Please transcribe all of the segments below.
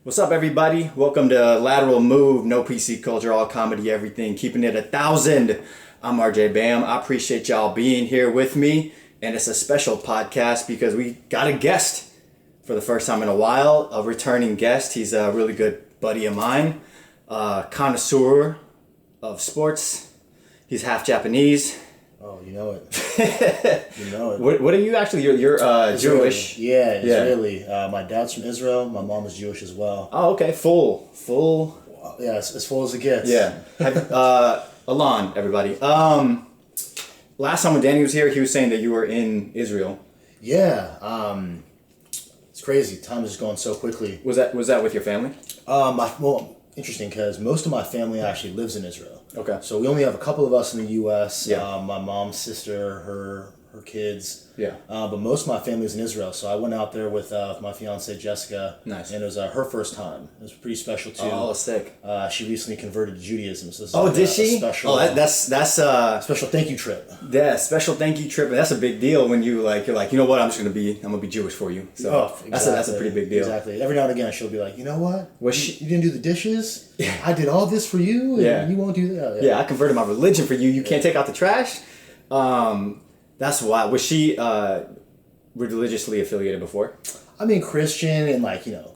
What's up, everybody? Welcome to Lateral Move, no PC culture, all comedy, everything, keeping it 1,000. I'm RJ Bam. I appreciate y'all being here with me, and it's a special podcast because we got a guest for the first time in a while, a returning guest. He's a really good buddy of mine, connoisseur of sports. He's half Japanese. Oh, you know it. You know it. What are you actually? You're Jewish. Yeah, Israeli. My dad's from Israel. My mom is Jewish as well. Oh, okay. Full. Yeah, as full as it gets. Yeah. Allon, everybody. Last time when Danny was here, he was saying that you were in Israel. Yeah. It's crazy. Time is going so quickly. Was that with your family? Interesting because most of my family actually lives in Israel. Okay. So we only have a couple of us in the U.S. Yeah. My mom's sister, her kids. Yeah. But most of my family's in Israel. So I went out there with my fiance Jessica. Nice. And it was her first time. It was pretty special too. Oh, sick. She recently converted to Judaism. So this Oh, is did she? Special, that's special thank you trip. Yeah, special thank you trip, and that's a big deal when you're like, you know what, I'm gonna be Jewish for you. So exactly. that's a pretty big deal. Exactly. Every now and again, she'll be like, you know what? You didn't do the dishes. I did all this for you, and Yeah. you won't do that. Yeah, I converted my religion for you. You can't take out the trash. That's why. Was she religiously affiliated before? I mean, Christian and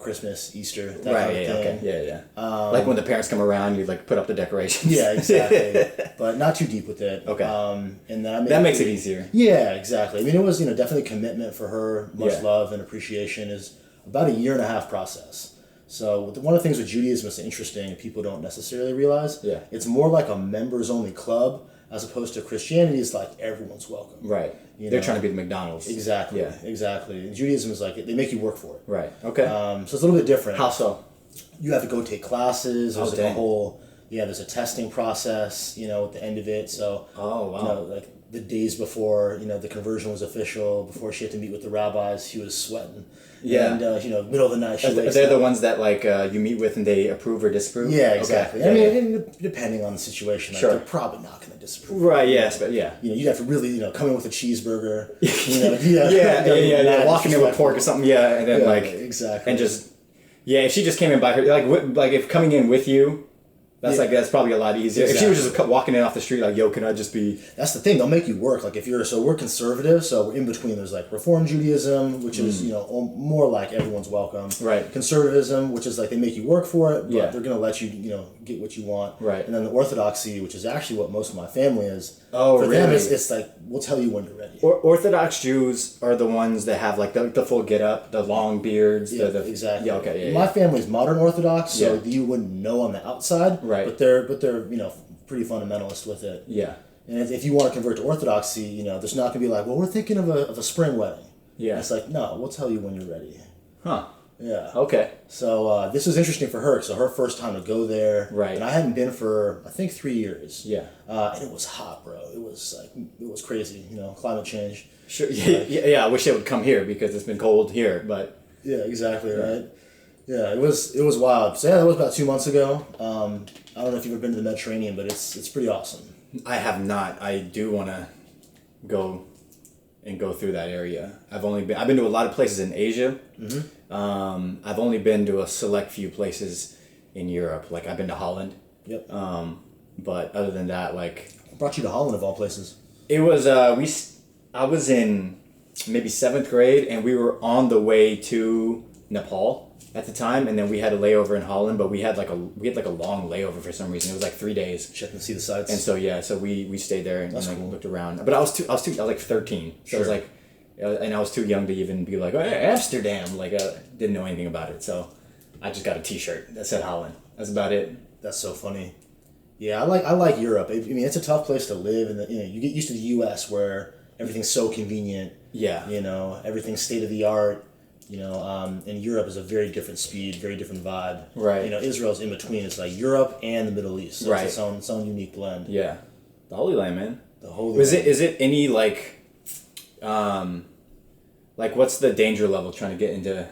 Christmas, Easter, that kind of thing. Okay. Yeah. Like when the parents come around, you put up the decorations. Yeah, exactly. But not too deep with it. Okay. And then that makes it easier. Yeah, exactly. I mean, it was definitely commitment for her. Much Yeah. love and appreciation is about a 1.5 year process. So one of the things with Judaism that's interesting and people don't necessarily realize. Yeah. It's more like a members only club as opposed to Christianity is like everyone's welcome. Right. They're trying to be the McDonald's. Exactly. Yeah. Exactly. And Judaism is like they make you work for it. Right. Okay. So it's a little bit different. How so? You have to go take classes. There's dang. there's a testing process, at the end of it. So, Oh, wow. like the days before, the conversion was official, before she had to meet with the rabbis, she was sweating. Yeah. And, middle of the night, she wakes They're up. the ones that you meet with and they approve or disapprove? Yeah, exactly. Okay. I mean, depending on the situation, Sure. they're probably not going to disapprove. Right, yes, but yeah. You'd have to really, come in with a cheeseburger. Yeah. Walking in with pork or something, yeah, and then exactly. and just, if she just came in by her, if coming in with you, that's probably a lot easier. Exactly. If she was just walking in off the street, yo, can I just be... That's the thing, they'll make you work. We're conservative, so we're in between. There's Reform Judaism, which is, more like everyone's welcome. Right. Conservatism, which is they make you work for it, but Yeah. they're going to let you, get what you want. Right. And then the Orthodoxy, which is actually what most of my family is. Oh, for really? them, it's we'll tell you when you're ready. Orthodox Jews are the ones that have the full get up, the long beards. Yeah, exactly. Yeah, okay, yeah. My family's modern Orthodox, so Yeah. you wouldn't know on the outside. Right. But they're pretty fundamentalist with it. Yeah. And if you want to convert to Orthodoxy, there's not going to be we're thinking of a spring wedding. Yeah. It's no, we'll tell you when you're ready. Huh. Yeah. Okay. So this was interesting for her. So her first time to go there. Right. And I hadn't been for, I think, 3 years. Yeah. And it was hot, bro. It was crazy, climate change. Sure. Yeah, I wish it would come here because it's been cold here, but... Yeah, exactly, right? Yeah, it was wild. So that was about 2 months ago. I don't know if you've ever been to the Mediterranean, but it's pretty awesome. I have not. I do want to go through that area. I've been to a lot of places in Asia. Mm-hmm. I've only been to a select few places in Europe. I've been to Holland. Yep. But other than that, What brought you to Holland of all places? it was I was in maybe 7th grade and we were on the way to Nepal at the time, and then we had a layover in Holland, but we had a long layover for some reason. It was 3 days. Checking to see the sights. And so we stayed there and cool. looked around. But I was 13. So Sure. and I was too young to even be hey, Amsterdam. I didn't know anything about it. So I just got a T-shirt that said Holland. That's about it. That's so funny. Yeah, I like Europe. I mean, it's a tough place to live, and you get used to the U.S. where everything's so convenient. Yeah. Everything's state of the art. And Europe is a very different speed, very different vibe. Right. Israel's in between. It's Europe and the Middle East. So Right. It's its own unique blend. Yeah. The Holy Land, man. The Holy Is Land. it any what's the danger level trying to get into?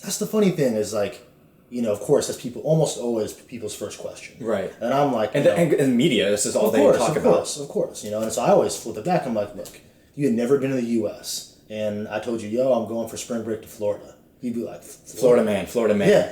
That's the funny thing is of course that's almost always people's first question. Right. And I'm And media, this is all they talk about. Of course. And so I always flip it back. I'm look, you had never been to the U.S. And I told you, I'm going for spring break to Florida. He'd be like, Florida man.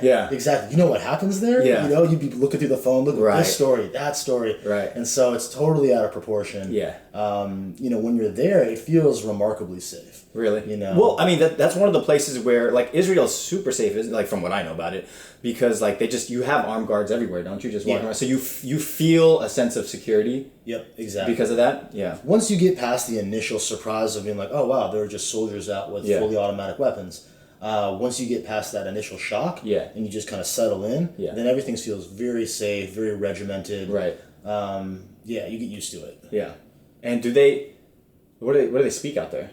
Yeah, exactly. You know what happens there? Yeah. You know, you'd be looking through the phone, look at this story, that story. Right. And so it's totally out of proportion. Yeah. You know, when you're there, it feels remarkably safe. Really? You know? Well, I mean, that's one of the places where, like, Israel's super safe, like, from what I know about it, because, like, you have armed guards everywhere, don't you? Just walking around. So you feel a sense of security. Yep, exactly. Because of that? Yeah. Once you get past the initial surprise of being like, oh, wow, there are just soldiers out with fully automatic weapons. Once you get past that initial shock and you just kind of settle in, then everything feels very safe, very regimented. Right. Yeah, you get used to it. Yeah. And what do they speak out there?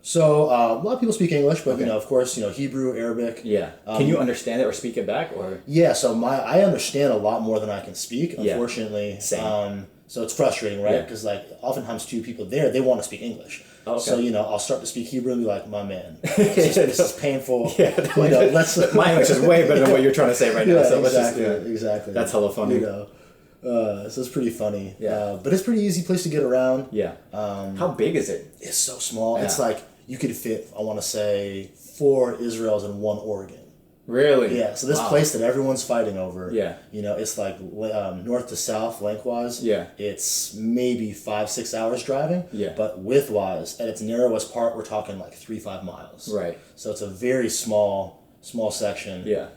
So a lot of people speak English, but you know, of course, you know, Hebrew, Arabic. Yeah. Can you understand it or speak it back, or? Yeah. So I understand a lot more than I can speak. Unfortunately. Same. So it's frustrating, right? Because like oftentimes too, people there, they want to speak English. Okay. So, you know, I'll start to speak Hebrew and be like, my man, this is painful. Yeah, you know, my English is way better than what you're trying to say right now. So exactly. That's hella funny. You know, so it's pretty funny. Yeah. But it's a pretty easy place to get around. Yeah. How big is it? It's so small. Yeah. It's like you could fit, I want to say, 4 Israels in 1 Oregon. Really? Yeah. So this place that everyone's fighting over. Yeah. You know, it's like north to south lengthwise. Yeah. It's maybe 5-6 hours driving. Yeah. But widthwise, at its narrowest part, we're talking like 3-5 miles. Right. So it's a very small section. Yeah.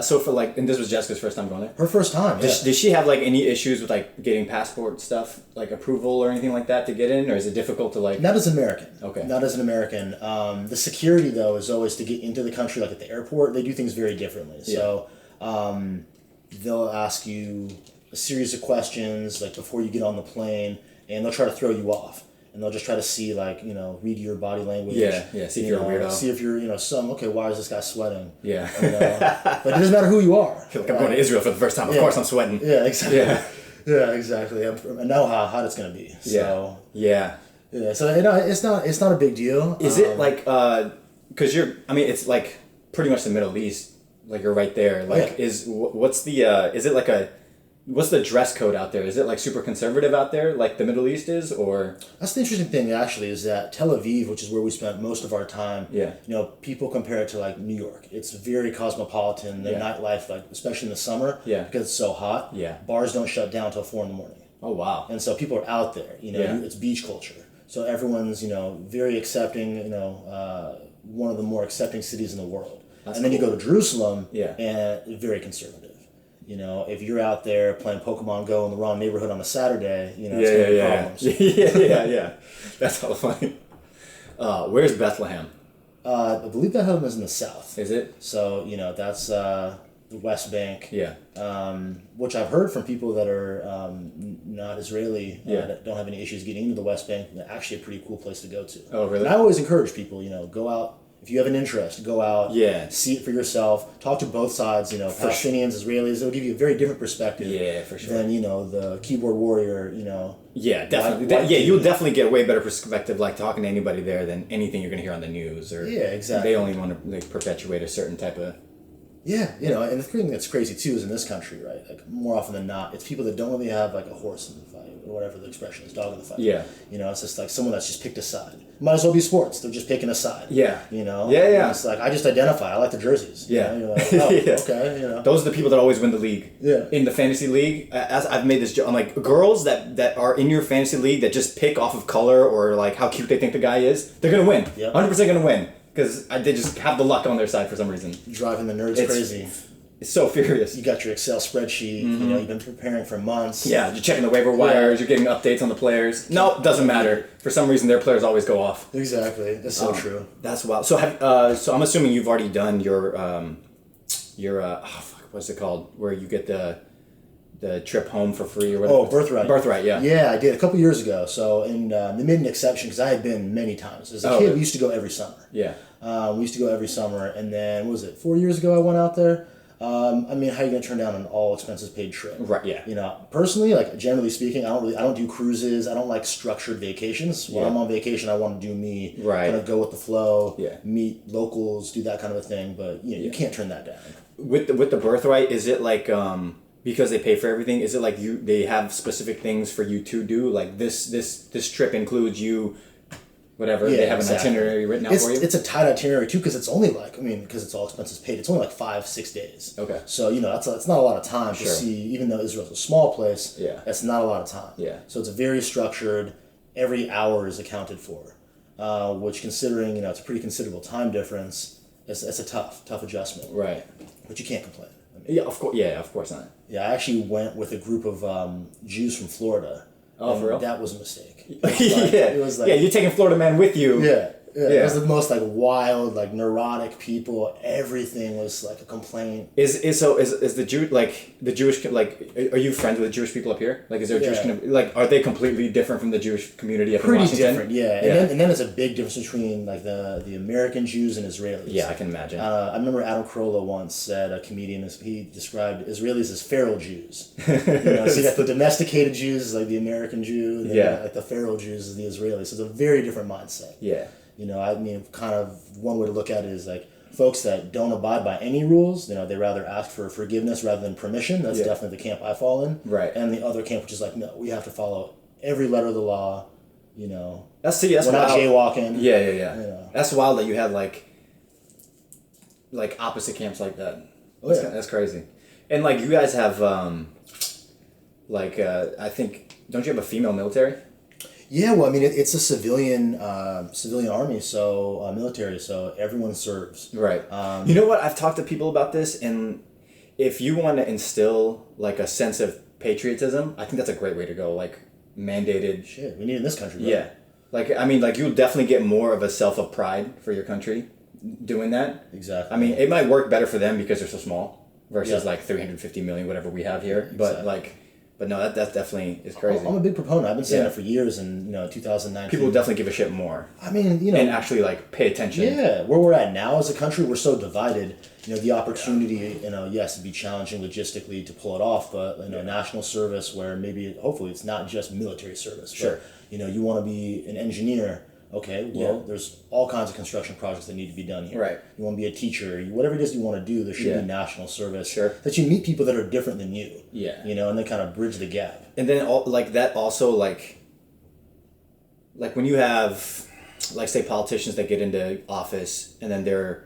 So for like, and this was Jessica's first time going there? Her first time, yeah. Did she have like any issues with like getting passport stuff, like approval or anything like that to get in, or is it difficult to like? Not as an American. Okay. Not as an American. The security though is always to get into the country, like at the airport, they do things very differently. Yeah. So they'll ask you a series of questions like before you get on the plane, and they'll try to throw you off. And they'll just try to see, like, you know, read your body language. Yeah, see if you're a weirdo. See if you're, you know, okay, why is this guy sweating? Yeah. You know? But it doesn't matter who you are. I feel like I'm going to Israel for the first time. Of course I'm sweating. Yeah, exactly. Yeah. Yeah, exactly. I know how hot it's going to be. So, yeah. Yeah, so, you know, it's not a big deal. Is it like, because it's like pretty much the Middle East. Like, you're right there. Like, what's the dress code out there? Is it like super conservative out there, like the Middle East is, or? That's the interesting thing, actually, is that Tel Aviv, which is where we spent most of our time. Yeah. You know, people compare it to like New York. It's very cosmopolitan. The nightlife, like especially in the summer, because it's so hot. Yeah. Bars don't shut down till 4 a.m. Oh wow. And so people are out there. You know, it's beach culture. So everyone's very accepting. You know, one of the more accepting cities in the world. That's then you go to Jerusalem. And very conservative. You know, if you're out there playing Pokemon Go in the wrong neighborhood on a Saturday, it's going to be problems. Yeah. That's all funny. Where's Bethlehem? I believe Bethlehem is in the south. Is it? So, that's the West Bank. Yeah. Which I've heard from people that are not Israeli, that don't have any issues getting into the West Bank. Actually a pretty cool place to go to. Oh, really? And I always encourage people, go out. If you have an interest, go out, see it for yourself, talk to both sides, Palestinians, Israelis. It'll give you a very different perspective than, the keyboard warrior, Yeah, definitely. You'll definitely get a way better perspective, like talking to anybody there than anything you're going to hear on the news. Or exactly. They only want to like perpetuate a certain type of... Yeah, and the thing that's crazy too is in this country, right? Like more often than not, it's people that don't really have like a horse in the fight or whatever the expression is, dog in the fight. Yeah. It's just like someone that's just picked a side. Might as well be sports. They're just picking a side. Yeah. Yeah. And it's like I just identify. I like the jerseys. Yeah. You're like, okay. Those are the people that always win the league. Yeah. In the fantasy league, as I've made this joke, I'm like girls that are in your fantasy league that just pick off of color or like how cute they think the guy is. They're gonna win. 100% gonna win because they just have the luck on their side for some reason. Driving the nerds crazy. It's so furious. You got your Excel spreadsheet. Mm-hmm. You've been preparing for months. Yeah, you're checking the waiver wires. You're getting updates on the players. No, doesn't matter. For some reason, their players always go off. Exactly. That's so true. That's wild. So so I'm assuming you've already done your what's it called? Where you get the trip home for free or whatever. Oh, Birthright. Birthright, yeah. Yeah, I did a couple years ago. So they made an exception because I had been many times. As a kid, we used to go every summer. Yeah. We used to go every summer, and then what was it 4 years ago I went out there. How are you gonna turn down an all expenses paid trip? Right. Yeah. Personally, like generally speaking, I don't do cruises. I don't like structured vacations. When I'm on vacation, I want to do me. Right. Kind of go with the flow. Yeah. Meet locals, do that kind of a thing. But you can't turn that down. With the Birthright, is it like because they pay for everything? Is it like they have specific things for you to do? Like this trip includes you whatever. They have an itinerary written out for you? It's a tight itinerary too, because it's only like, because it's all expenses paid, it's only like 5-6 days. Okay. So, that's not a lot of time to see, even though Israel's a small place, that's not a lot of time. Yeah. So it's very structured, every hour is accounted for, which considering, it's a pretty considerable time difference, it's a tough adjustment. Right. But you can't complain. Of course not. Yeah, I actually went with a group of Jews from Florida. Oh, for real? That was a mistake. It was like, you're taking Florida man with you. Yeah. It was the most like wild, like neurotic people. Everything was like a complaint. Is the Jew the Jewish are you friends with Jewish people up here? Like, is there a Jewish are they completely different from the Jewish community up in Washington? Pretty different, yeah. And then there's a big difference between like the American Jews and Israelis. Yeah, I can imagine. I remember Adam Carolla once said, a comedian, he described Israelis as feral Jews. So you got the domesticated Jews like the American Jew, and then like the feral Jews is the Israelis. So it's a very different mindset. Yeah. Kind of one way to look at it is like folks that don't abide by any rules, they rather ask for forgiveness rather than permission. That's definitely the camp I fall in. Right. And the other camp, which is like, no, we have to follow every letter of the law. That's we're wild. not jaywalking. Yeah. That's wild that you have like opposite camps like that. That's crazy. And like you guys have I think, don't you have a female military? Yeah, well, it's a civilian army, so military, so everyone serves. Right. You know what? I've talked to people about this, and if you want to instill like a sense of patriotism, I think that's a great way to go. Like mandated. Shit, we need it in this country. Bro. Yeah. You'll definitely get more of a self of pride for your country doing that. Exactly. It might work better for them because they're so small versus like 350 million, whatever we have here. Exactly. But no, that definitely is crazy. I'm a big proponent. I've been saying it for years, and 2019. People definitely give a shit more. And actually pay attention. Yeah, where we're at now as a country, we're so divided. The opportunity, yes, it'd be challenging logistically to pull it off, but national service where hopefully it's not just military service. Sure. But, you want to be an engineer. Okay, well, there's all kinds of construction projects that need to be done here. Right. You want to be a teacher, whatever it is you want to do, there should be national service. Sure. That you meet people that are different than you. Yeah. And then kind of bridge the gap. And then that also when you have say politicians that get into office and then they're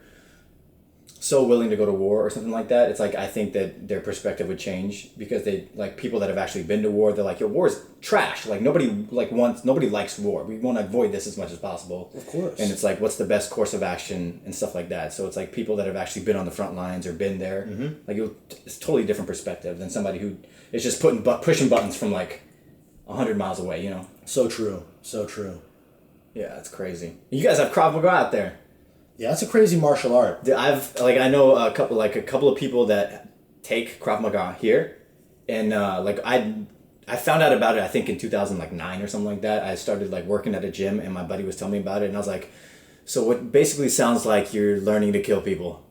so willing to go to war or something like that, it's I think that their perspective would change because they people that have actually been to war, they're like, yo, war is trash. Nobody likes war. We want to avoid this as much as possible. Of course. And it's what's the best course of action and stuff like that. So it's people that have actually been on the front lines or been there. Mm-hmm. It's a totally different perspective than somebody who is just pushing buttons from 100 miles away. So true. So true. Yeah, that's crazy. You guys have Krav Maga out there. Yeah, it's a crazy martial art. I know a couple of people that take Krav Maga here, and I found out about it I think in 2009 or something like that. I started working at a gym, and my buddy was telling me about it, and I was like, so what basically sounds like you're learning to kill people,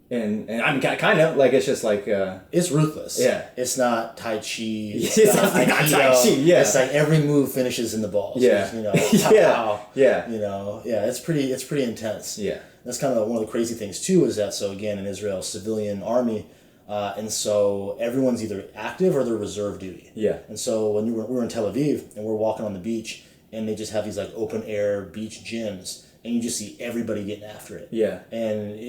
and I'm kind of it's just it's ruthless. Yeah, it's not Tai Chi. It's not Tai Chi. Yeah, it's every move finishes in the balls. Yeah, It's pretty intense. Yeah. That's kind of one of the crazy things too, is that, so again, in Israel, civilian army, and so everyone's either active or they're reserve duty. Yeah. And so when we were in Tel Aviv and we're walking on the beach and they just have these open air beach gyms and you just see everybody getting after it. Yeah. And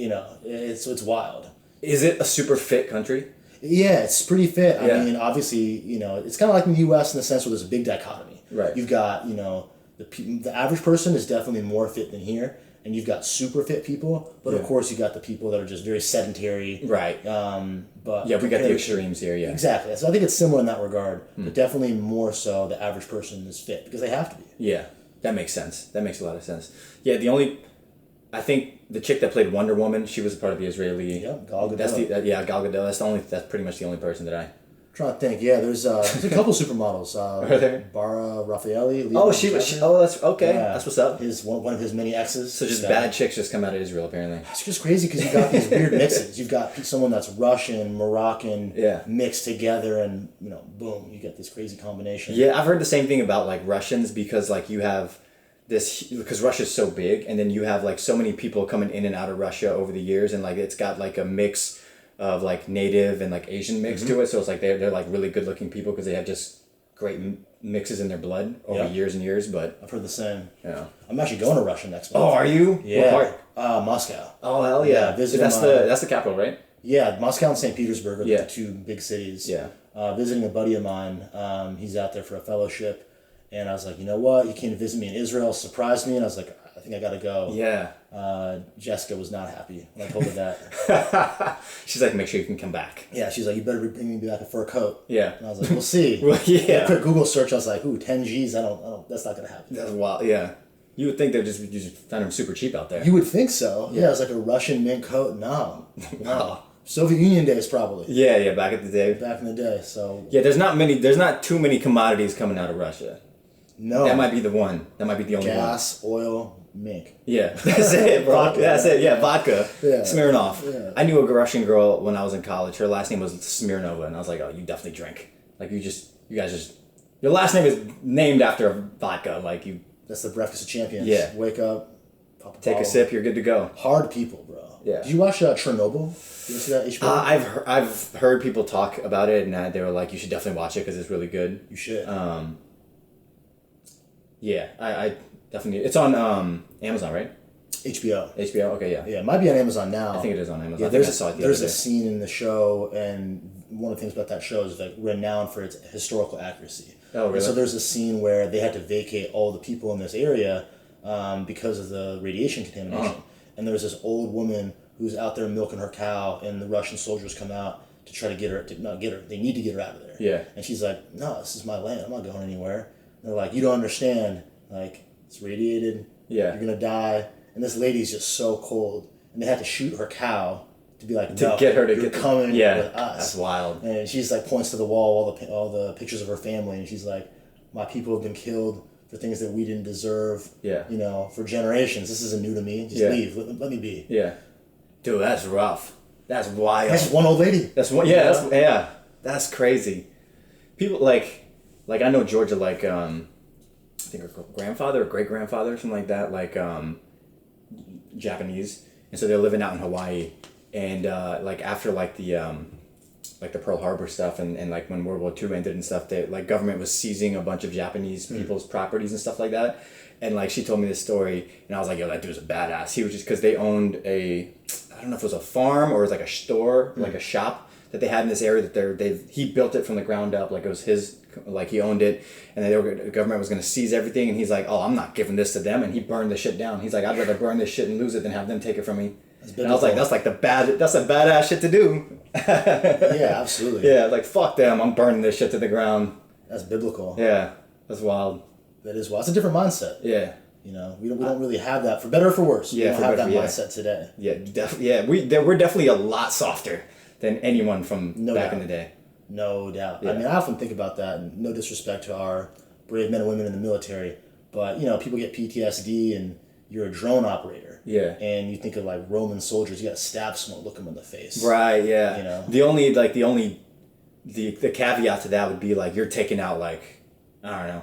it's wild. Is it a super fit country? Yeah, it's pretty fit. Yeah. Obviously, it's kind of like in the U.S. in the sense where there's a big dichotomy. Right. You've got, the average person is definitely more fit than here. And you've got super fit people, but of course you got the people that are just very sedentary. Right. But we got the extremes here. Yeah. Exactly. So I think it's similar in that regard, but definitely more so the average person is fit because they have to be. Yeah, that makes sense. That makes a lot of sense. Yeah, I think the chick that played Wonder Woman, she was a part of the Israeli. Yeah, Gal Gadot. Gal Gadot. That's pretty much the only person that I. Trying to think, there's a couple supermodels. Are there? Bara Raffaelli. That's okay. Yeah. That's what's up. One of his many exes. So just bad chicks just come out of Israel apparently. It's just crazy because you got these weird mixes. You've got someone that's Russian, Moroccan, mixed together, and boom, you get this crazy combination. Yeah, I've heard the same thing about Russians because you have this, because Russia's so big, and then you have so many people coming in and out of Russia over the years, and it's got a mix of native and Asian mix to it, so it's they're really good looking people because they have just great mixes in their blood over years and years. But I've heard the same. Yeah. I'm actually going to Russia next month. Oh, are you? Yeah. What part? Moscow. Oh, hell yeah. That's the capital, right? Yeah, Moscow and St. Petersburg are the two big cities. Yeah. Visiting a buddy of mine. He's out there for a fellowship. And I was like, you know what? You came to visit me in Israel, surprised me. And I was like, I think I got to go. Yeah. Jessica was not happy when I told her that. She's like, make sure you can come back. Yeah, she's like, you better bring me back a fur coat. Yeah. And I was like, we'll see. Well, yeah. A quick Google search, I was like, ooh, 10 G's, I don't, that's not going to happen. That's wild, yeah. You would think they'd just find them super cheap out there. You would think so. Yeah, it was like a Russian mint coat. No. Wow. Soviet Union days, probably. Yeah, back in the day. Back in the day, so... Yeah, there's not too many commodities coming out of Russia. No. That might be the one. That might be the only one. Gas, oil, mink. Yeah, that's it, bro. Vodka. That's it, yeah, vodka. Yeah. Smirnoff. Yeah. I knew a Russian girl when I was in college. Her last name was Smirnova, and I was like, oh, you definitely drink. Like, your last name is named after vodka. Like, you... That's the breakfast of champions. Yeah. Wake up, pop a Take bottle. a sip, you're good to go. Hard people, bro. Yeah. Did you watch Chernobyl? Did you see that HBO? I've heard people talk about it, and they were like, you should definitely watch it because it's really good. You should. Yeah, I definitely... It's on Amazon, right? HBO. HBO? Okay, yeah. Yeah, it might be on Amazon now. I think it is on Amazon. Yeah, I think I saw it the there's other a day. scene in the show, and one of the things about that show is like renowned for its historical accuracy. Oh, really? And so there's a scene where they had to vacate all the people in this area because of the radiation contamination. Oh. And there was this old woman who's out there milking her cow, and the Russian soldiers come out to try to get her, they need to get her out of there. Yeah. And she's like, no, this is my land, I'm not going anywhere. And they're like, you don't understand, like, it's radiated, Yeah. you're gonna die. And this lady's just so cold. And they had to shoot her cow to be like, no, To get her to you're get... coming Yeah, with us. that's wild. And she's like, points to the wall, all the pictures of her family, and she's like, my people have been killed for things that we didn't deserve. Yeah. You know, for generations. This isn't new to me. Just Yeah. leave. Let me be. Yeah. Dude, that's rough. That's wild. That's one old lady. That's one. Yeah, that's crazy. People like I know Georgia, like I think her grandfather or great grandfather, something like that, like Japanese, and so they're living out in Hawaii, and like after like the Pearl Harbor stuff, and like when World War II ended and stuff, they like government was seizing a bunch of Japanese people's properties and stuff like that, and like she told me this story, and I was like, yo, that dude's a badass. He was just because they owned I don't know if it was a farm or it was like a store, like a shop that they had in this area that he built it from the ground up, like it was his, like he owned it, and the government was going to seize everything, and he's like, oh, I'm not giving this to them, and he burned the shit down. He's like, I'd rather burn this shit and lose it than have them take it from me. And I was like, that's a badass shit to do. Yeah, absolutely. Yeah, like fuck them, I'm burning this shit to the ground. That's biblical. Yeah, that's wild. That is wild. It's a different mindset. Yeah. You know, we don't really have that, for better or for worse. Yeah, we don't have that mindset today. Yeah, we're definitely a lot softer than anyone from back in the day. No doubt. Yeah. I mean, I often think about that, and no disrespect to our brave men and women in the military, but, you know, people get PTSD, and you're a drone operator. Yeah. And you think of, like, Roman soldiers, you got to stab someone, look them in the face. Right, yeah. You know? The caveat to that would be, like, you're taking out, like, I don't know,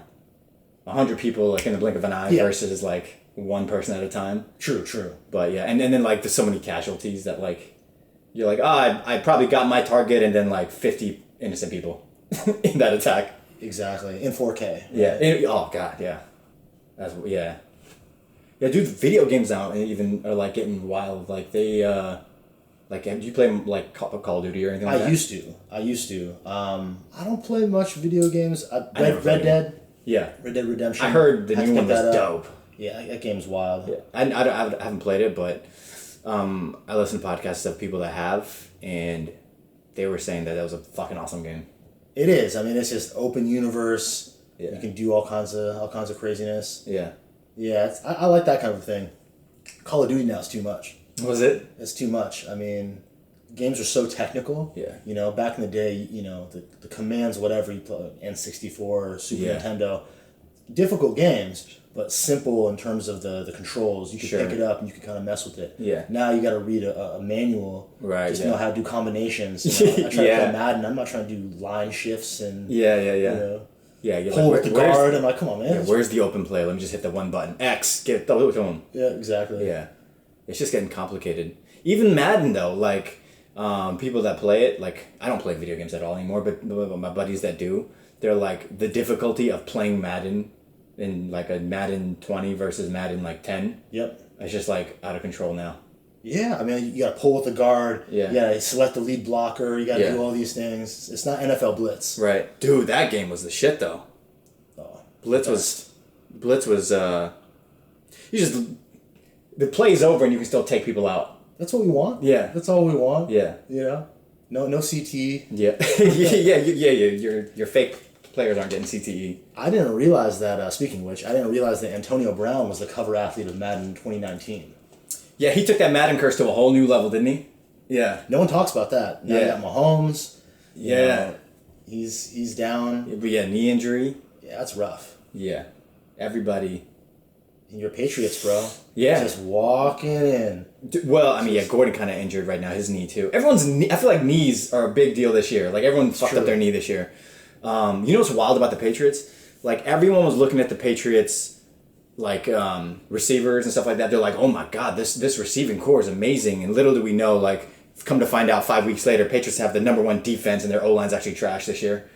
100 people, like, in the blink of an eye versus, like, one person at a time. True. But, yeah, and then, like, there's so many casualties that, like, you're like, oh, I probably got my target, and then, like, 50 innocent people in that attack. Exactly. In 4K. Right? Yeah. Oh, God, yeah. Yeah, dude, video games now even are, like, getting wild. Like, they, like, do you play, like, Call of Duty or anything like that? I used to. I don't play much video games. Red Dead. Yeah. Red Dead Redemption. I heard the new one was dope. Yeah, that game's wild. Yeah. I haven't played it, but I listen to podcasts of people that have, and they were saying that was a fucking awesome game. It is. I mean, it's just open universe. Yeah. You can do all kinds of craziness. Yeah. Yeah, I like that kind of thing. Call of Duty now is too much. Was it? It's too much. I mean, games are so technical. Yeah. You know, back in the day, you know, the commands, whatever you play, N64 or Super Nintendo, difficult games, but simple in terms of the controls. You could pick it up and you could kind of mess with it. Yeah. Now you got to read a manual. Right. Just know how to do combinations. You know? I try to play Madden. I'm not trying to do line shifts and You know, you're pull like, with the guard. I'm like, come on, man. Yeah, where's the open play? Let me just hit the one button. X. Get it. Throw it to him. Yeah, exactly. Yeah. It's just getting complicated. Even Madden, though, like, people that play it, like, I don't play video games at all anymore, but my buddies that do, they're like the difficulty of playing Madden in like a Madden 20 versus Madden like 10. Yep. It's just like out of control now. Yeah, I mean, you got to pull with the guard. Yeah. You got to select the lead blocker. You got to do all these things. It's not NFL Blitz. Right. Dude, that game was the shit though. Oh, Blitz was you just the play's over and you can still take people out. That's what we want. Yeah. That's all we want. Yeah. Yeah. No CTE. Yeah. yeah. Your fake players aren't getting CTE. I didn't realize that. Speaking of which, I didn't realize that Antonio Brown was the cover athlete of Madden 2019. Yeah, he took that Madden curse to a whole new level, didn't he? Yeah. No one talks about that. Now you got Mahomes. Yeah. Know, he's down. But yeah, knee injury. Yeah, that's rough. Yeah. Everybody. And your Patriots, bro. Yeah. Just walking in. Well, I mean, yeah, Gordon kind of injured right now, his knee too. Everyone's knee, I feel like knees are a big deal this year. Like everyone fucked up their knee this year. You know what's wild about the Patriots? Like everyone was looking at the Patriots like receivers and stuff like that. They're like, oh my God, this receiving core is amazing. And little do we know, like, come to find out 5 weeks later, Patriots have the number one defense and their O-line's actually trash this year.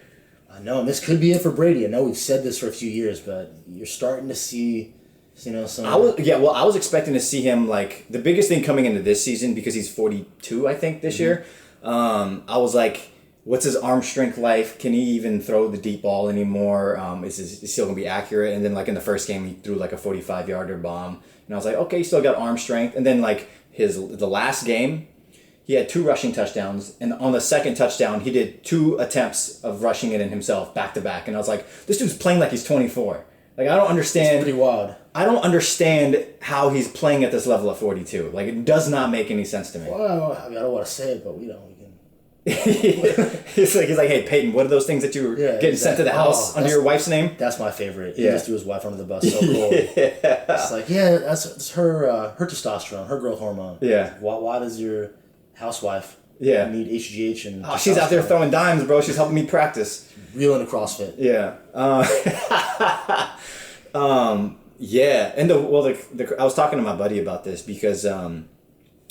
I know, and this could be it for Brady. I know we've said this for a few years, but you're starting to see, some... I was expecting to see him, like, the biggest thing coming into this season, because he's 42, I think, this year, I was like, what's his arm strength like? Can he even throw the deep ball anymore? Is he still going to be accurate? And then, like, in the first game, he threw, like, a 45-yarder bomb. And I was like, okay, he still got arm strength. And then, like, the last game, he had 2 rushing touchdowns. And on the second touchdown, he did 2 attempts of rushing it in himself back-to-back. And I was like, this dude's playing like he's 24. Like, I don't understand. It's pretty wild. I don't understand how he's playing at this level at 42. Like, it does not make any sense to me. Well, I don't want to say it, but we can... he's like, hey Peyton, what are those things that you were getting sent to the house under your wife's name? That's my favorite. He just threw his wife under the bus so cool. It's like, that's her testosterone, her growth hormone. Yeah. Why does your housewife need HGH and she's out there throwing dimes, bro. She's helping me practice. Real into CrossFit. Yeah. Yeah. And I was talking to my buddy about this because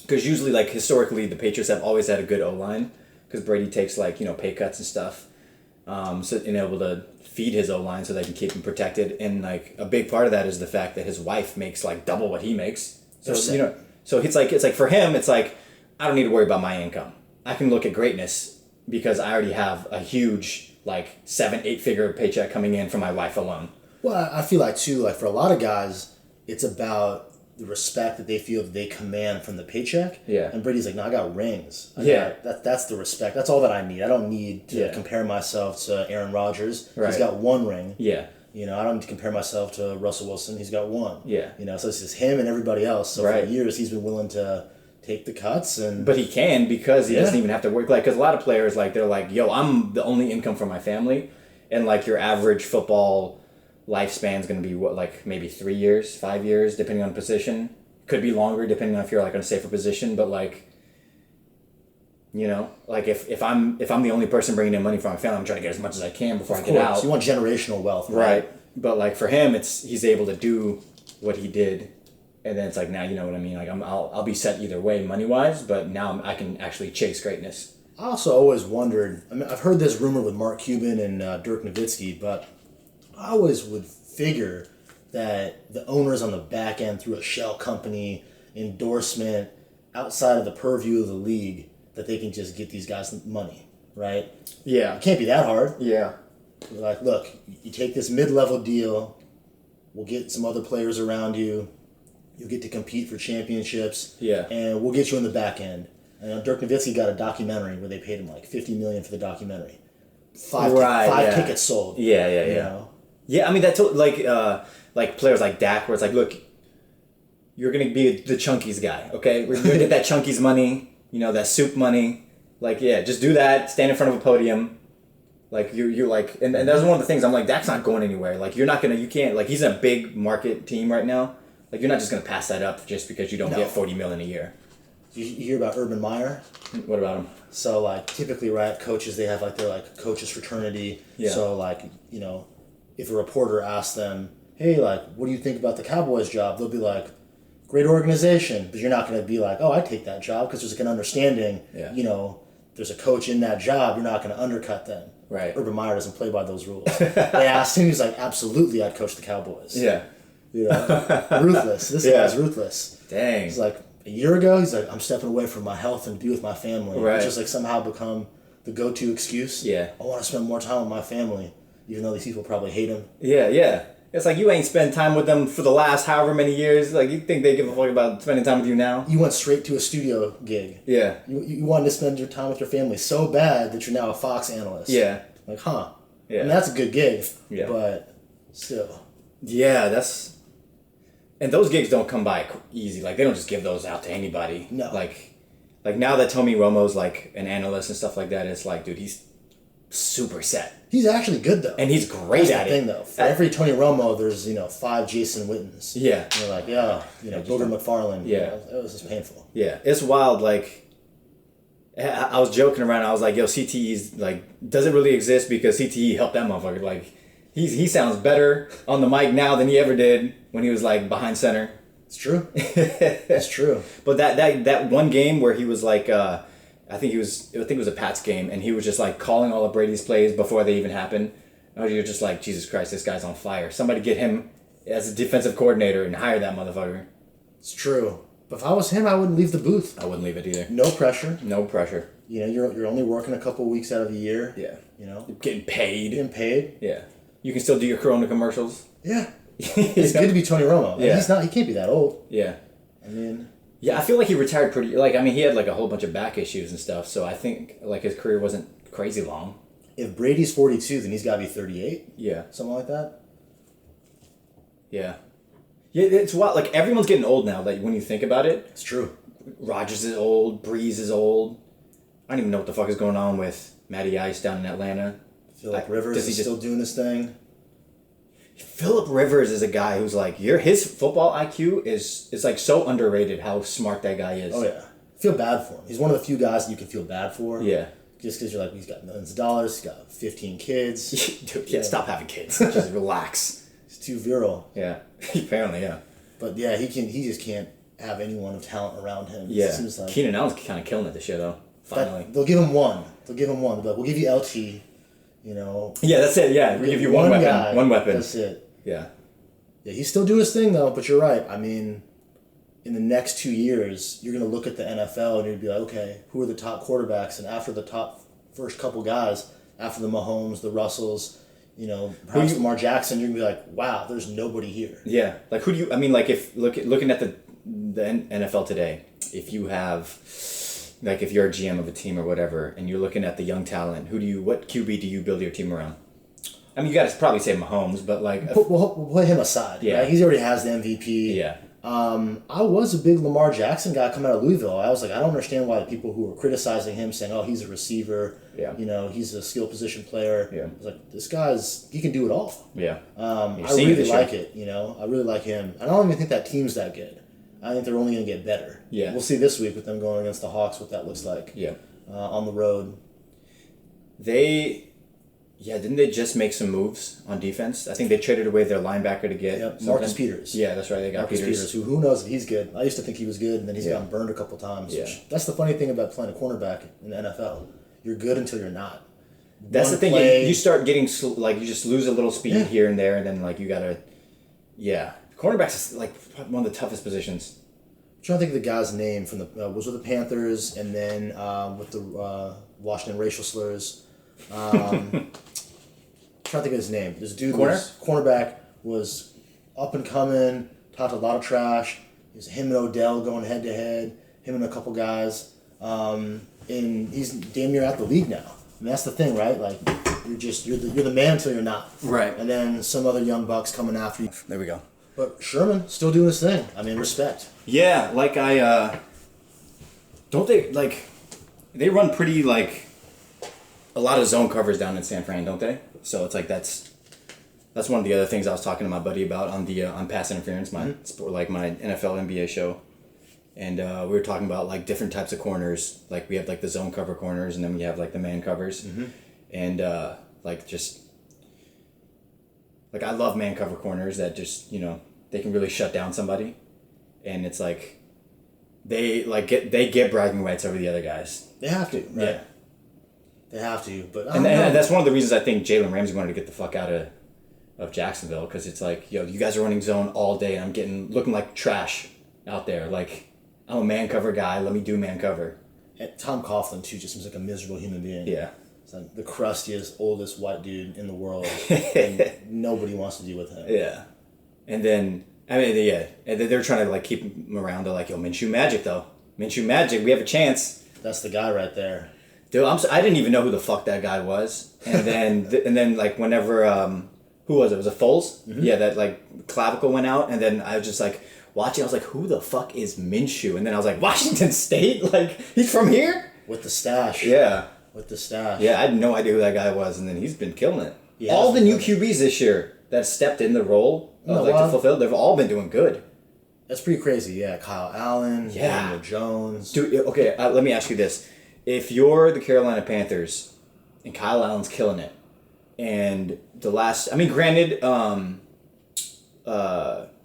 usually, like, historically the Patriots have always had a good O-line. Because Brady takes, like, pay cuts and stuff, so and able to feed his O-line so they can keep him protected. And, like, a big part of that is the fact that his wife makes, like, double what he makes. So so it's like for him, it's like, I don't need to worry about my income. I can look at greatness because I already have a huge, like, 7-8 figure paycheck coming in from my wife alone. Well, I feel like too, like, for a lot of guys, it's about the respect that they feel that they command from the paycheck. Yeah. And Brady's like, no, I got rings. That's the respect. That's all that I need. I don't need to compare myself to Aaron Rodgers. Right. He's got 1 ring. Yeah. I don't need to compare myself to Russell Wilson. He's got 1. Yeah. So it's just him and everybody else. So for years, he's been willing to take the cuts. But he can because he doesn't even have to work. Like, because a lot of players, like, they're like, yo, I'm the only income for my family. And, like, your average football lifespan's going to be what, like, maybe 3 years, 5 years, depending on position. Could be longer depending on if you're, like, on a safer position, but, like, like if I'm the only person bringing in money for my family, I'm trying to get as much as I can before I get out. You want generational wealth, right? But, like, for him, he's able to do what he did, and then it's like, now, you know what I mean? Like, I'll be set either way money wise, but now I can actually chase greatness. I also always wondered. I mean, I've heard this rumor with Mark Cuban and Dirk Nowitzki, but I always would figure that the owners on the back end, through a shell company, endorsement, outside of the purview of the league, that they can just get these guys money, right? Yeah. It can't be that hard. Yeah. Like, look, you take this mid-level deal, we'll get some other players around you, you'll get to compete for championships, and we'll get you on the back end. And Dirk Nowitzki got a documentary where they paid him like $50 million for the documentary. 5 tickets sold. Yeah. Yeah, I mean, that's like players like Dak, where it's like, look, you're gonna be the Chunkies guy, okay? We're gonna get that Chunkies money, that soup money. Like, yeah, just do that. Stand in front of a podium. Like, you're like, and that's one of the things I'm like, Dak's not going anywhere. Like, you can't, like, he's in a big market team right now. Like, you're not just gonna pass that up just because you don't get $40 million a year. You hear about Urban Meyer? What about him? So, like, typically, right, coaches, they have, like, their, like, coaches fraternity. Yeah. So, like, if a reporter asks them, hey, like, what do you think about the Cowboys job? They'll be like, great organization. But you're not going to be like, oh, I'd take that job, because there's, like, an understanding, there's a coach in that job, you're not going to undercut them. Right. Urban Meyer doesn't play by those rules. They asked him, he's like, absolutely, I'd coach the Cowboys. Yeah. You know, ruthless. This guy's ruthless. Dang. He's like, a year ago, he's like, I'm stepping away from my health and be with my family. Right. It's just like somehow become the go-to excuse. Yeah. I want to spend more time with my family, even though these people probably hate him. Yeah, yeah. It's like you ain't spent time with them for the last however many years. Like, you think they give a fuck about spending time with you now? You went straight to a studio gig. Yeah. You wanted to spend your time with your family so bad that you're now a Fox analyst. Yeah. Like, huh. Yeah. And that's a good gig. Yeah. But still. Yeah, that's... And those gigs don't come by easy. Like, they don't just give those out to anybody. No. Like now that Tommy Romo's, like, an analyst and stuff like that, it's like, dude, he's super set. He's actually good, though. And he's great That's at the it. thing, though. For every Tony Romo, there's, 5 Jason Wittens. Yeah. And you're like, Booger McFarland. Yeah. It was just painful. Yeah. It's wild, like... I was joking around. I was like, yo, CTE's, like, doesn't really exist because CTE helped that motherfucker. Like, he sounds better on the mic now than he ever did when he was, like, behind center. It's true. It's true. But that one game where he was like, I think it was a Pats game, and he was just like calling all of Brady's plays before they even happened. And you're just like, Jesus Christ, this guy's on fire. Somebody get him as a defensive coordinator and hire that motherfucker. It's true. But if I was him, I wouldn't leave the booth. I wouldn't leave it either. No pressure. No pressure. You're only working a couple of weeks out of the year. Yeah. You're getting paid. Yeah. You can still do your Corona commercials. Yeah. It's good to be Tony Romo. Yeah. He can't be that old. Yeah. I mean... Yeah, I feel like he retired pretty... Like, I mean, he had, like, a whole bunch of back issues and stuff, so I think, like, his career wasn't crazy long. If Brady's 42, then he's got to be 38? Yeah. Something like that? Yeah. Yeah, it's wild. Like, everyone's getting old now, like, when you think about it. It's true. Rodgers is old. Breeze is old. I don't even know what the fuck is going on with Matty Ice down in Atlanta. Phillip Rivers is still doing his thing. Phillip Rivers is a guy who's like, his football IQ is like so underrated how smart that guy is. Oh, yeah. I feel bad for him. He's one of the few guys that you can feel bad for. Yeah. Just because you're like, he's got millions of dollars, he's got 15 kids. Dude, stop having kids. Just relax. He's too virile. Yeah. Apparently, yeah. But yeah, he just can't have anyone of talent around him. Yeah. It seems like Keenan Allen's kind of killing it this year, though. Finally. They'll give him one. They'll be like, we'll give you LT, Yeah, that's it, yeah. We'll give you one weapon. Guy, one weapon. That's it. Yeah. Yeah, he's still doing his thing, though, but you're right. I mean, in the next 2 years, you're going to look at the NFL and you'd be like, okay, who are the top quarterbacks? And after the top first couple guys, after the Mahomes, the Russells, perhaps Lamar Jackson, you're going to be like, wow, there's nobody here. Yeah. Like, who do you... I mean, like, if... looking at the NFL today, if you have... Like, if you're a GM of a team or whatever, and you're looking at the young talent, what QB do you build your team around? I mean, you got to probably say Mahomes, but like... We'll put him aside. Yeah. Right? He already has the MVP. Yeah. I was a big Lamar Jackson guy coming out of Louisville. I was like, I don't understand why the people who were criticizing him saying, oh, he's a receiver. Yeah. He's a skill position player. Yeah. I was like, this he can do it all. Yeah. I really like it, I really like him. I don't even think that team's that good. I think they're only going to get better. Yeah. We'll see this week with them going against the Hawks what that looks like. Yeah. On the road. Didn't they just make some moves on defense? I think they traded away their linebacker to get Marcus Peters. Yeah, that's right. They got Marcus Peters. Who knows if he's good. I used to think he was good, and then he's gotten burned a couple times. Yeah. That's the funny thing about playing a cornerback in the NFL. You're good until you're not. That's the thing. You start getting, you just lose a little speed here and there, and then, like, you got to... Yeah. Cornerbacks is, like, one of the toughest positions. I'm trying to think of the guy's name from was with the Panthers, and then with the Washington racial slurs. Trying to think of his name. This dude cornerback was up and coming, talked a lot of trash. It was him and Odell going head to head, him and a couple guys. And he's damn near out the league now. I mean, that's the thing, right? Like, you're the man until you're not. Right. And then some other young bucks coming after you. There we go. But Sherman still doing his thing. I mean, respect. Yeah, like don't they, like, they run pretty, like, a lot of zone covers down in San Fran, don't they? So it's like that's one of the other things I was talking to my buddy about on the on Pass Interference, my sport, like my NFL NBA show, and we were talking about like different types of corners. Like we have like the zone cover corners, and then we have like the man covers, and like just like I love man cover corners that just they can really shut down somebody, and it's like they get bragging rights over the other guys. They have to, right? They have to, but and that's one of the reasons I think Jalen Ramsey wanted to get the fuck out of Jacksonville, because it's like, yo, you guys are running zone all day, and I'm looking like trash out there. Like, I'm a man cover guy. Let me do man cover. And Tom Coughlin too just seems like a miserable human being. Yeah, it's like the crustiest, oldest white dude in the world, and nobody wants to deal with him. Yeah, and then and then they're trying to like keep him around. They're like, yo, Minshew Magic though. Minshew Magic, we have a chance. That's the guy right there. Dude, I didn't even know who the fuck that guy was. And then like whenever who was it? Was it Foles? Mm-hmm. Yeah, that like clavicle went out, and then I was just like watching. I was like, who the fuck is Minshew? And then I was like, Washington State? Like, he's from here? With the stash. Yeah. With the stash. Yeah, I had no idea who that guy was, and then he's been killing it. Yeah, all the new QBs this year that stepped in the role to fulfill, they've all been doing good. That's pretty crazy. Yeah, Kyle Allen, Daniel Jones. Dude, okay, let me ask you this. If you're the Carolina Panthers and Kyle Allen's killing it, and granted, the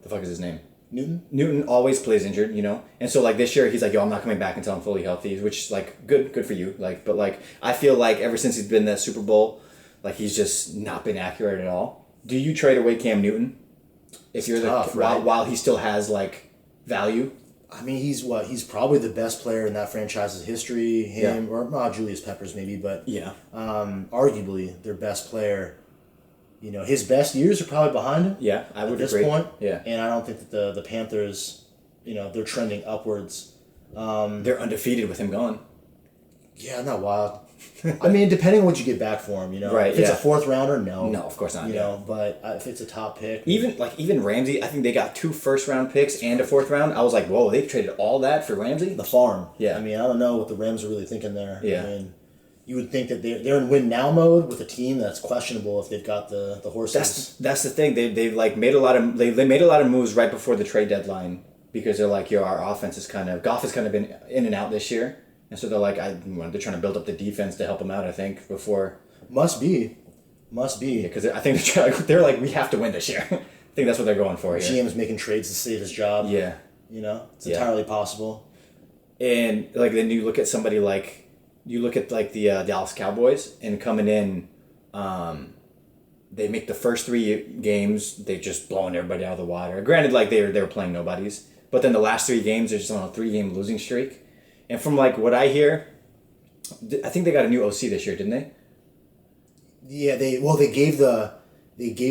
fuck is his name? Newton always plays injured, you know? And so, like, this year, he's like, yo, I'm not coming back until I'm fully healthy, which, like, good for you. Like, but, like, I feel like ever since he's been in that Super Bowl, like, he's just not been accurate at all. Do you trade away Cam Newton? If you're right? While he still has, like, value? I mean, he's probably the best player in that franchise's history. Or Julius Peppers maybe, but arguably their best player. You know, his best years are probably behind him. Yeah, I would agree. At this point. Yeah. And I don't think that the Panthers, you know, they're trending upwards. They're undefeated with him gone. Yeah, not wild. I mean, depending on what you get back for him, you know. Right, if it's a fourth rounder, no. No, of course not. You know, but if it's a top pick. Even Ramsey, I think they got 2 first-round picks and a 4th round. I was like, whoa, they've traded all that for Ramsey? The farm. Yeah. I mean, I don't know what the Rams are really thinking there. Yeah. I mean, you would think that they're in win now mode with a team that's questionable if they've got the horses. That's the thing. They like made a lot of they made a lot of moves right before the trade deadline, because they're like, yo, our offense is Goff has kind of been in and out this year, and so they're like, they're trying to build up the defense to help him out. I think before must be, because I think they're like, we have to win this year. I think that's what they're going for here. GM's making trades to save his job. Yeah, you know, it's entirely possible. And like then you look at somebody like. You look at like the Dallas Cowboys, and coming in, they make the first 3 games, they've just blown everybody out of the water. Granted, like they were playing nobodies, but then the last 3 games they're just on a 3-game losing streak. And from like what I hear, I think they got a new OC this year, didn't they? Yeah, they gave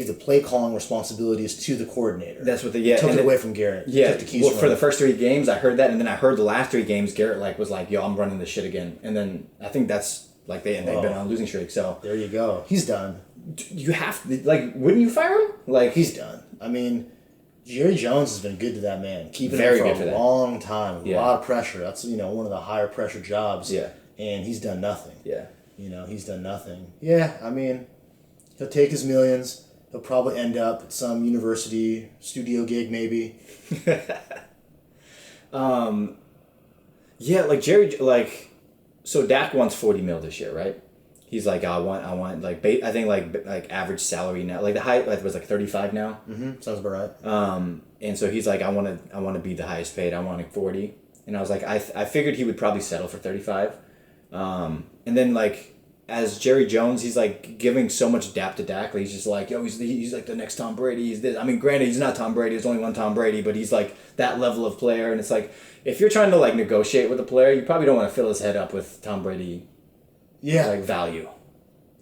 the play calling responsibilities to the coordinator. That's what took it away from Garrett. Yeah, for the first 3 games, I heard that, and then I heard the last 3 games, Garrett was like, "Yo, I'm running this shit again." And then I think that's like they've been on a losing streak. So there you go. He's done. You have to, like, wouldn't you fire him? Like, he's done. I mean, Jerry Jones has been good to that man, keeping him for a long time. A lot of pressure. That's one of the higher pressure jobs. Yeah, and he's done nothing. Yeah, he's done nothing. Yeah, I mean. He'll take his millions. He'll probably end up at some university studio gig, maybe. Yeah, like Jerry, like, so Dak wants $40 million this year, right? He's like, I want like, I think like average salary now, like the high, like was like 35 now. Mm-hmm. Sounds about right. And so he's like, I want to be the highest paid. I want like 40, and I was like, I figured he would probably settle for 35, and then like. As Jerry Jones, he's like giving so much dap to Dak. Like, he's just like, yo, he's like the next Tom Brady. He's this. I mean, granted, he's not Tom Brady. There's only one Tom Brady, but he's like that level of player. And it's like, if you're trying to like negotiate with a player, you probably don't want to fill his head up with Tom Brady. Yeah. Like value.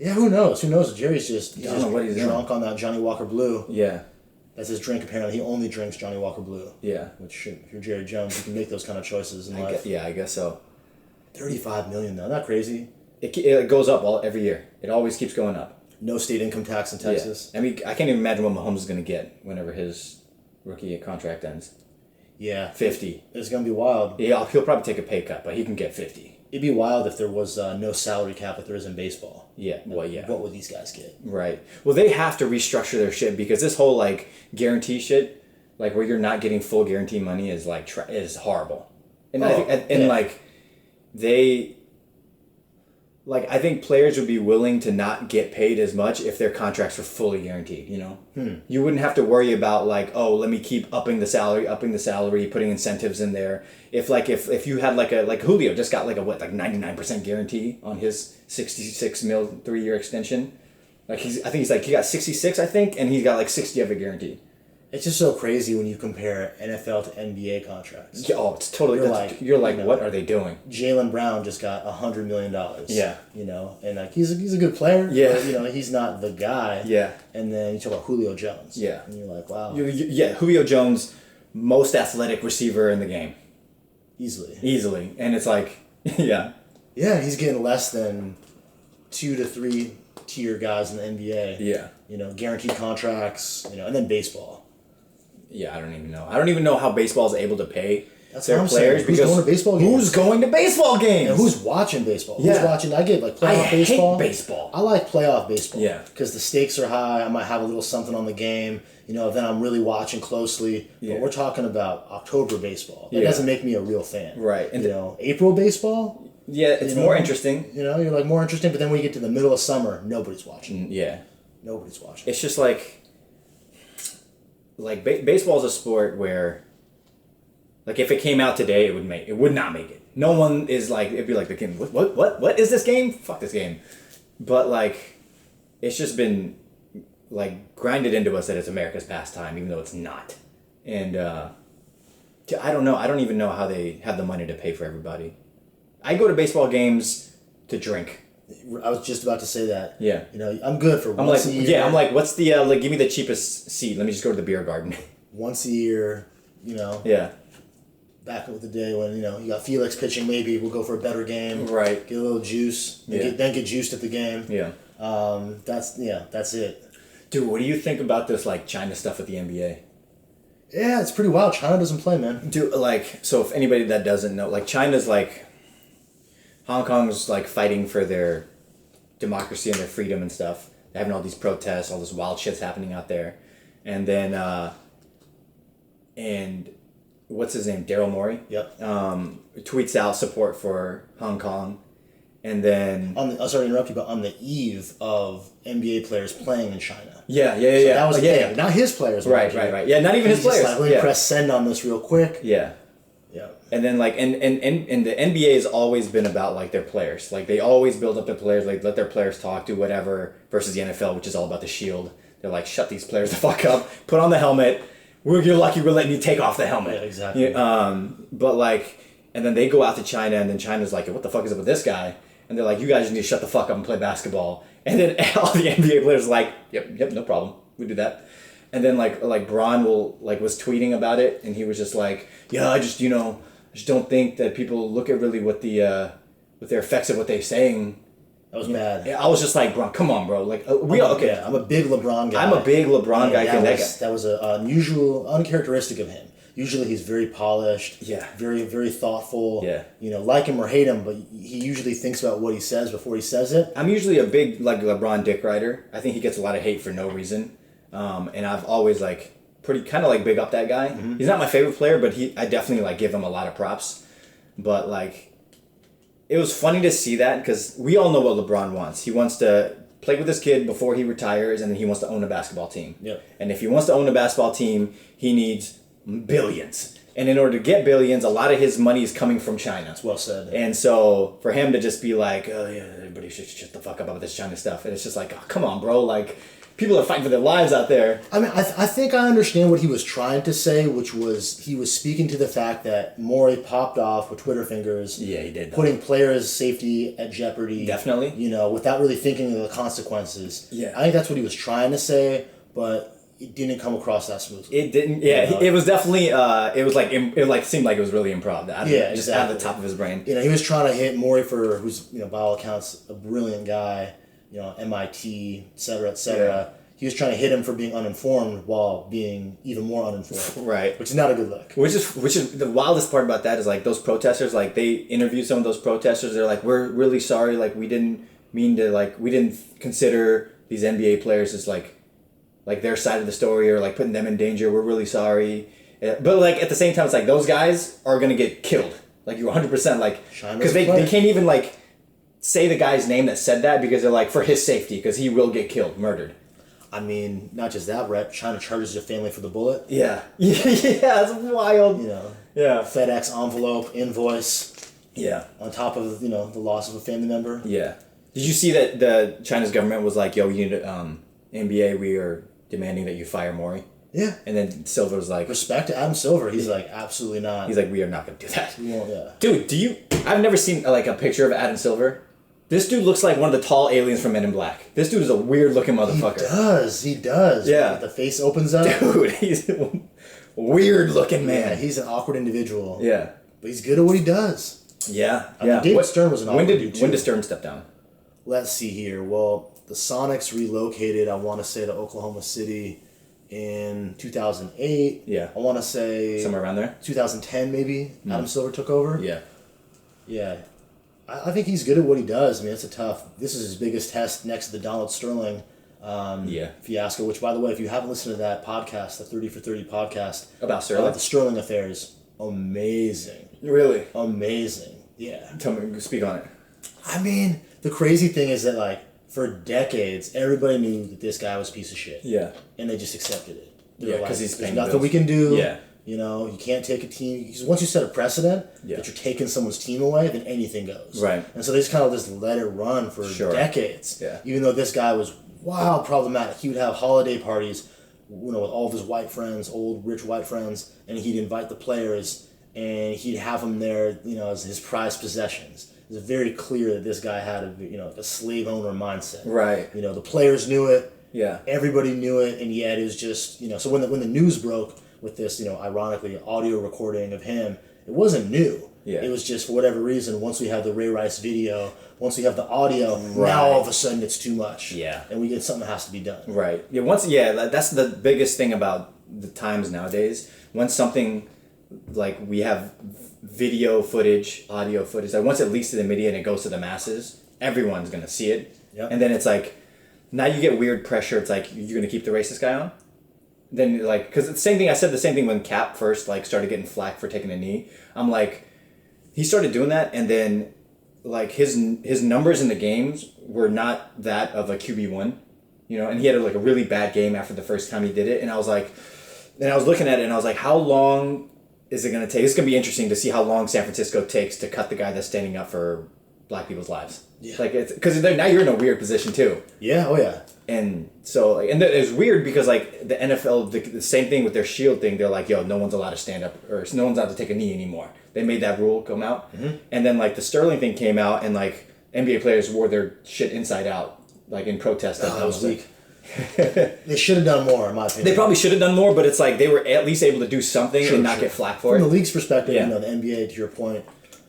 Yeah, who knows? Jerry's just drunk on that Johnny Walker Blue. Yeah. That's his drink. Apparently, he only drinks Johnny Walker Blue. Yeah. Which, if you're Jerry Jones, you can make those kind of choices in life. I guess so. $35 million though, not crazy. It goes up every year. It always keeps going up. No state income tax in Texas. Yeah. I mean, I can't even imagine what Mahomes is going to get whenever his rookie contract ends. Yeah. 50. It's going to be wild. Yeah, he'll probably take a pay cut, but he can get 50. It'd be wild if there was no salary cap like there is in baseball. Yeah, well, yeah. What would these guys get? Right. Well, they have to restructure their shit, because this whole, like, guarantee shit, like, where you're not getting full guarantee money is, like, is horrible. And I think, like, they... I think, like, the NFL, like, they have to restructure their shit, because this whole, like, guarantee shit, like, where you're not getting full guarantee money is, like, is horrible. And I think, and, like, they... I think, like, the NFL, like, they have to restructure their shit, because this whole, like, guarantee shit, like, where you're not getting full guarantee money is, like, is horrible. And I think, and, like, they... like, I think players would be willing to not get paid as much if their contracts were fully guaranteed, you know? You wouldn't have to worry about, like, oh, let me keep upping the salary, putting incentives in there. If you had, like Julio just got, 99% guarantee on his $66 million 3-year extension. Like, he got 66, I think, and he's got, 60 of it guaranteed. It's just so crazy when you compare NFL to NBA contracts. Yeah, it's totally. You're like, what are they doing? Jaylen Brown just got $100 million. Yeah, and he's a good player. Yeah, but, he's not the guy. Yeah, and then you talk about Julio Jones. Yeah, and you're like, wow. Julio Jones, most athletic receiver in the game. Easily, and it's like, yeah. Yeah, he's getting less than 2 to 3 tier guys in the NBA. Yeah, guaranteed contracts. And then baseball. Yeah, I don't even know how baseball is able to pay their Who's players because going to baseball games? Who's going to baseball games? And who's watching baseball? Yeah. Who's watching? I get playoff baseball. I hate baseball. I like playoff baseball. Yeah. Because the stakes are high. I might have a little something on the game. Then I'm really watching closely. Yeah. But we're talking about October baseball. That doesn't make me a real fan. Right. And April baseball. Yeah, it's more interesting. You're like more interesting, but then when you get to the middle of summer, nobody's watching. Yeah. Nobody's watching. It's just like baseball is a sport where, if it came out today, it would not make it. No one is it'd be like the game. What is this game? Fuck this game. But it's just been grinded into us that it's America's pastime, even though it's not. And I don't know. I don't even know how they have the money to pay for everybody. I go to baseball games to drink. I was just about to say that. Yeah. I'm good for once a year. Yeah, I'm like, what's the, give me the cheapest seat. Let me just go to the beer garden. Once a year, Yeah. Back with the day when, you got Felix pitching, maybe we'll go for a better game. Right. Get a little juice. Then get juiced at the game. Yeah. That's it. Dude, what do you think about this, China stuff with the NBA? Yeah, it's pretty wild. China doesn't play, man. Dude, so if anybody that doesn't know, China's Hong Kong's fighting for their democracy and their freedom and stuff. They're having all these protests, all this wild shit's happening out there. And then, and what's his name? Daryl Morey? Yep. Tweets out support for Hong Kong. And then... sorry to interrupt you, but on the eve of NBA players playing in China. Yeah. So that was yeah. Not his players. Right. Yeah, not even his players. Let me press send on this real quick. Yeah. Yeah. And then and the NBA has always been about their players. They always build up their players, let their players talk, do whatever, versus the NFL, which is all about the shield. They're shut these players the fuck up, put on the helmet. You're lucky we're letting you take off the helmet. Yeah, exactly. But and then they go out to China, and then China's what the fuck is up with this guy? And they're you guys just need to shut the fuck up and play basketball. And then all the NBA players are yep, no problem, we do that. And then Braun was tweeting about it, and he was just yeah, I just don't think that people look at really what their effects of what they're saying. That was mad. I was just Braun, come on, bro. Okay. Yeah, I'm a big LeBron guy. I'm a big LeBron guy. That was an unusual, uncharacteristic of him. Usually he's very polished. Yeah. Very, very thoughtful. Yeah. Like him or hate him, but he usually thinks about what he says before he says it. I'm usually a big LeBron dick rider. I think he gets a lot of hate for no reason. And I've always pretty kind of big up that guy. Mm-hmm. He's not my favorite player, but I definitely give him a lot of props. But it was funny to see that because we all know what LeBron wants. He wants to play with his kid before he retires, and then he wants to own a basketball team. Yep. And if he wants to own a basketball team, he needs billions. And in order to get billions, a lot of his money is coming from China. That's well said. And so for him to just be oh yeah, everybody should shut the fuck up about this China stuff. And it's just oh, come on, bro. People are fighting for their lives out there. I mean, I think I understand what he was trying to say, which was he was speaking to the fact that Morey popped off with Twitter fingers. Yeah, he did. Putting players' safety at jeopardy. Definitely. Without really thinking of the consequences. Yeah. I think that's what he was trying to say, but it didn't come across that smoothly. It didn't. Yeah, it was definitely. It was seemed like it was really improv. Just out of the top of his brain. He was trying to hit Morey who's by all accounts a brilliant guy. MIT, et cetera, et cetera. Yeah. He was trying to hit him for being uninformed while being even more uninformed. Right. Which is not a good look. Which is the wildest part about that is those protesters, they interviewed some of those protesters. They're we're really sorry. We didn't mean to we didn't consider these NBA players as their side of the story or putting them in danger. We're really sorry. But at the same time, it's those guys are gonna get killed. You're 100% because they can't even say the guy's name that said that because they're like, for his safety, because he will get killed, murdered. I mean, not just that, right? China charges their family for the bullet. Yeah. Yeah, it's wild. You know. Yeah. FedEx envelope, invoice. Yeah. On top of, the loss of a family member. Yeah. Did you see that the China's government was like, yo, you need NBA, we are demanding that you fire Maury? Yeah. And then Silver was like... Respect to Adam Silver. He's like, absolutely not. He's like, we are not going to do that. We won't, yeah. Dude, I've never seen like a picture of Adam Silver. This dude looks like one of the tall aliens from Men in Black. This dude is a weird looking motherfucker. He does. Yeah. The face opens up. Dude, he's a weird looking man. Yeah, he's an awkward individual. Yeah. But he's good at what he does. Yeah. I mean, David Stern was an awkward dude too. When did Stern step down? Let's see here. Well, the Sonics relocated, I want to say, to Oklahoma City in 2008. Yeah. I want to say... Somewhere around there? 2010, maybe. Adam Silver took over. Yeah. Yeah. I think he's good at what he does. I mean, it's a tough... This is his biggest test next to the Donald Sterling fiasco, which, by the way, if you haven't listened to that podcast, the 30 for 30 podcast... About Sterling? The Sterling affairs. Amazing. Really? Amazing. Yeah. Tell me, speak on it. I mean, the crazy thing is that, like, for decades, everybody knew that this guy was a piece of shit. Yeah. And they just accepted it. Yeah, because he's there's paying nothing bills. We can do. Yeah. You can't take a team. Because once you set a precedent that you're taking someone's team away, then anything goes. Right. And so they just kind of just let it run for decades. Yeah. Even though this guy was wild problematic. He would have holiday parties, with all of his white friends, old rich white friends, and he'd invite the players, and he'd have them there, as his prized possessions. It was very clear that this guy had a slave owner mindset. Right. The players knew it. Yeah. Everybody knew it, and yet it was just, so when the news broke with this, ironically, audio recording of him, it wasn't new. Yeah. It was just, for whatever reason, once we have the Ray Rice video, once we have the audio, now all of a sudden it's too much. Yeah. And we get something that has to be done. Right. Yeah. That's the biggest thing about the times nowadays. Once something, like, we have video footage, audio footage, like once it leaks to the media and it goes to the masses, everyone's going to see it. Yep. And then it's like, now you get weird pressure. It's like, you're going to keep the racist guy on? Then, like, because it's the same thing, I said the same thing when Cap first, like, started getting flack for taking a knee. I'm like, he started doing that, and then, like, his numbers in the games were not that of a QB1, and he had, like, a really bad game after the first time he did it, and I was like, then I was looking at it, and I was like, how long is it going to take? It's going to be interesting to see how long San Francisco takes to cut the guy that's standing up for black people's lives. Yeah. Like, it's because now you're in a weird position too. Yeah. Oh yeah. And so, and it's weird because, like, the NFL, the same thing with their shield thing. They're like, yo, no one's allowed to stand up, or no one's allowed to take a knee anymore. They made that rule come out, and then, like, the Sterling thing came out, and, like, NBA players wore their shit inside out, like, in protest. That was weak. They should have done more, in my opinion. They probably should have done more, but it's like they were at least able to do something and not get flack for it. From the league's perspective, the NBA, to your point,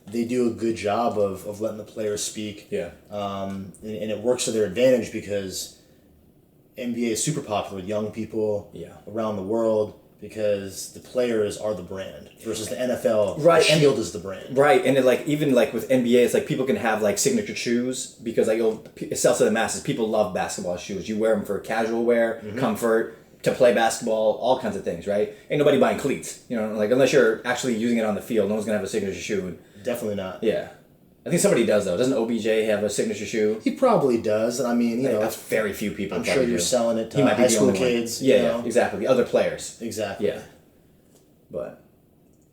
they do a good job of letting the players speak. Yeah. And it works to their advantage because NBA is super popular with young people around the world because the players are the brand versus the NFL. Right. The shield is the brand. Right. And it, like, even like with NBA, it's like people can have like signature shoes because, like, it sells to the masses. People love basketball shoes. You wear them for casual wear, comfort, to play basketball, all kinds of things, right? Ain't nobody buying cleats, like, unless you're actually using it on the field. No one's gonna have a signature shoe. Definitely not. Yeah. I think somebody does, though. Doesn't OBJ have a signature shoe? He probably does. I mean, that's very few people. I'm sure you're selling it to might be high the school only kids. One. Yeah, exactly. The other players. Exactly. Yeah. But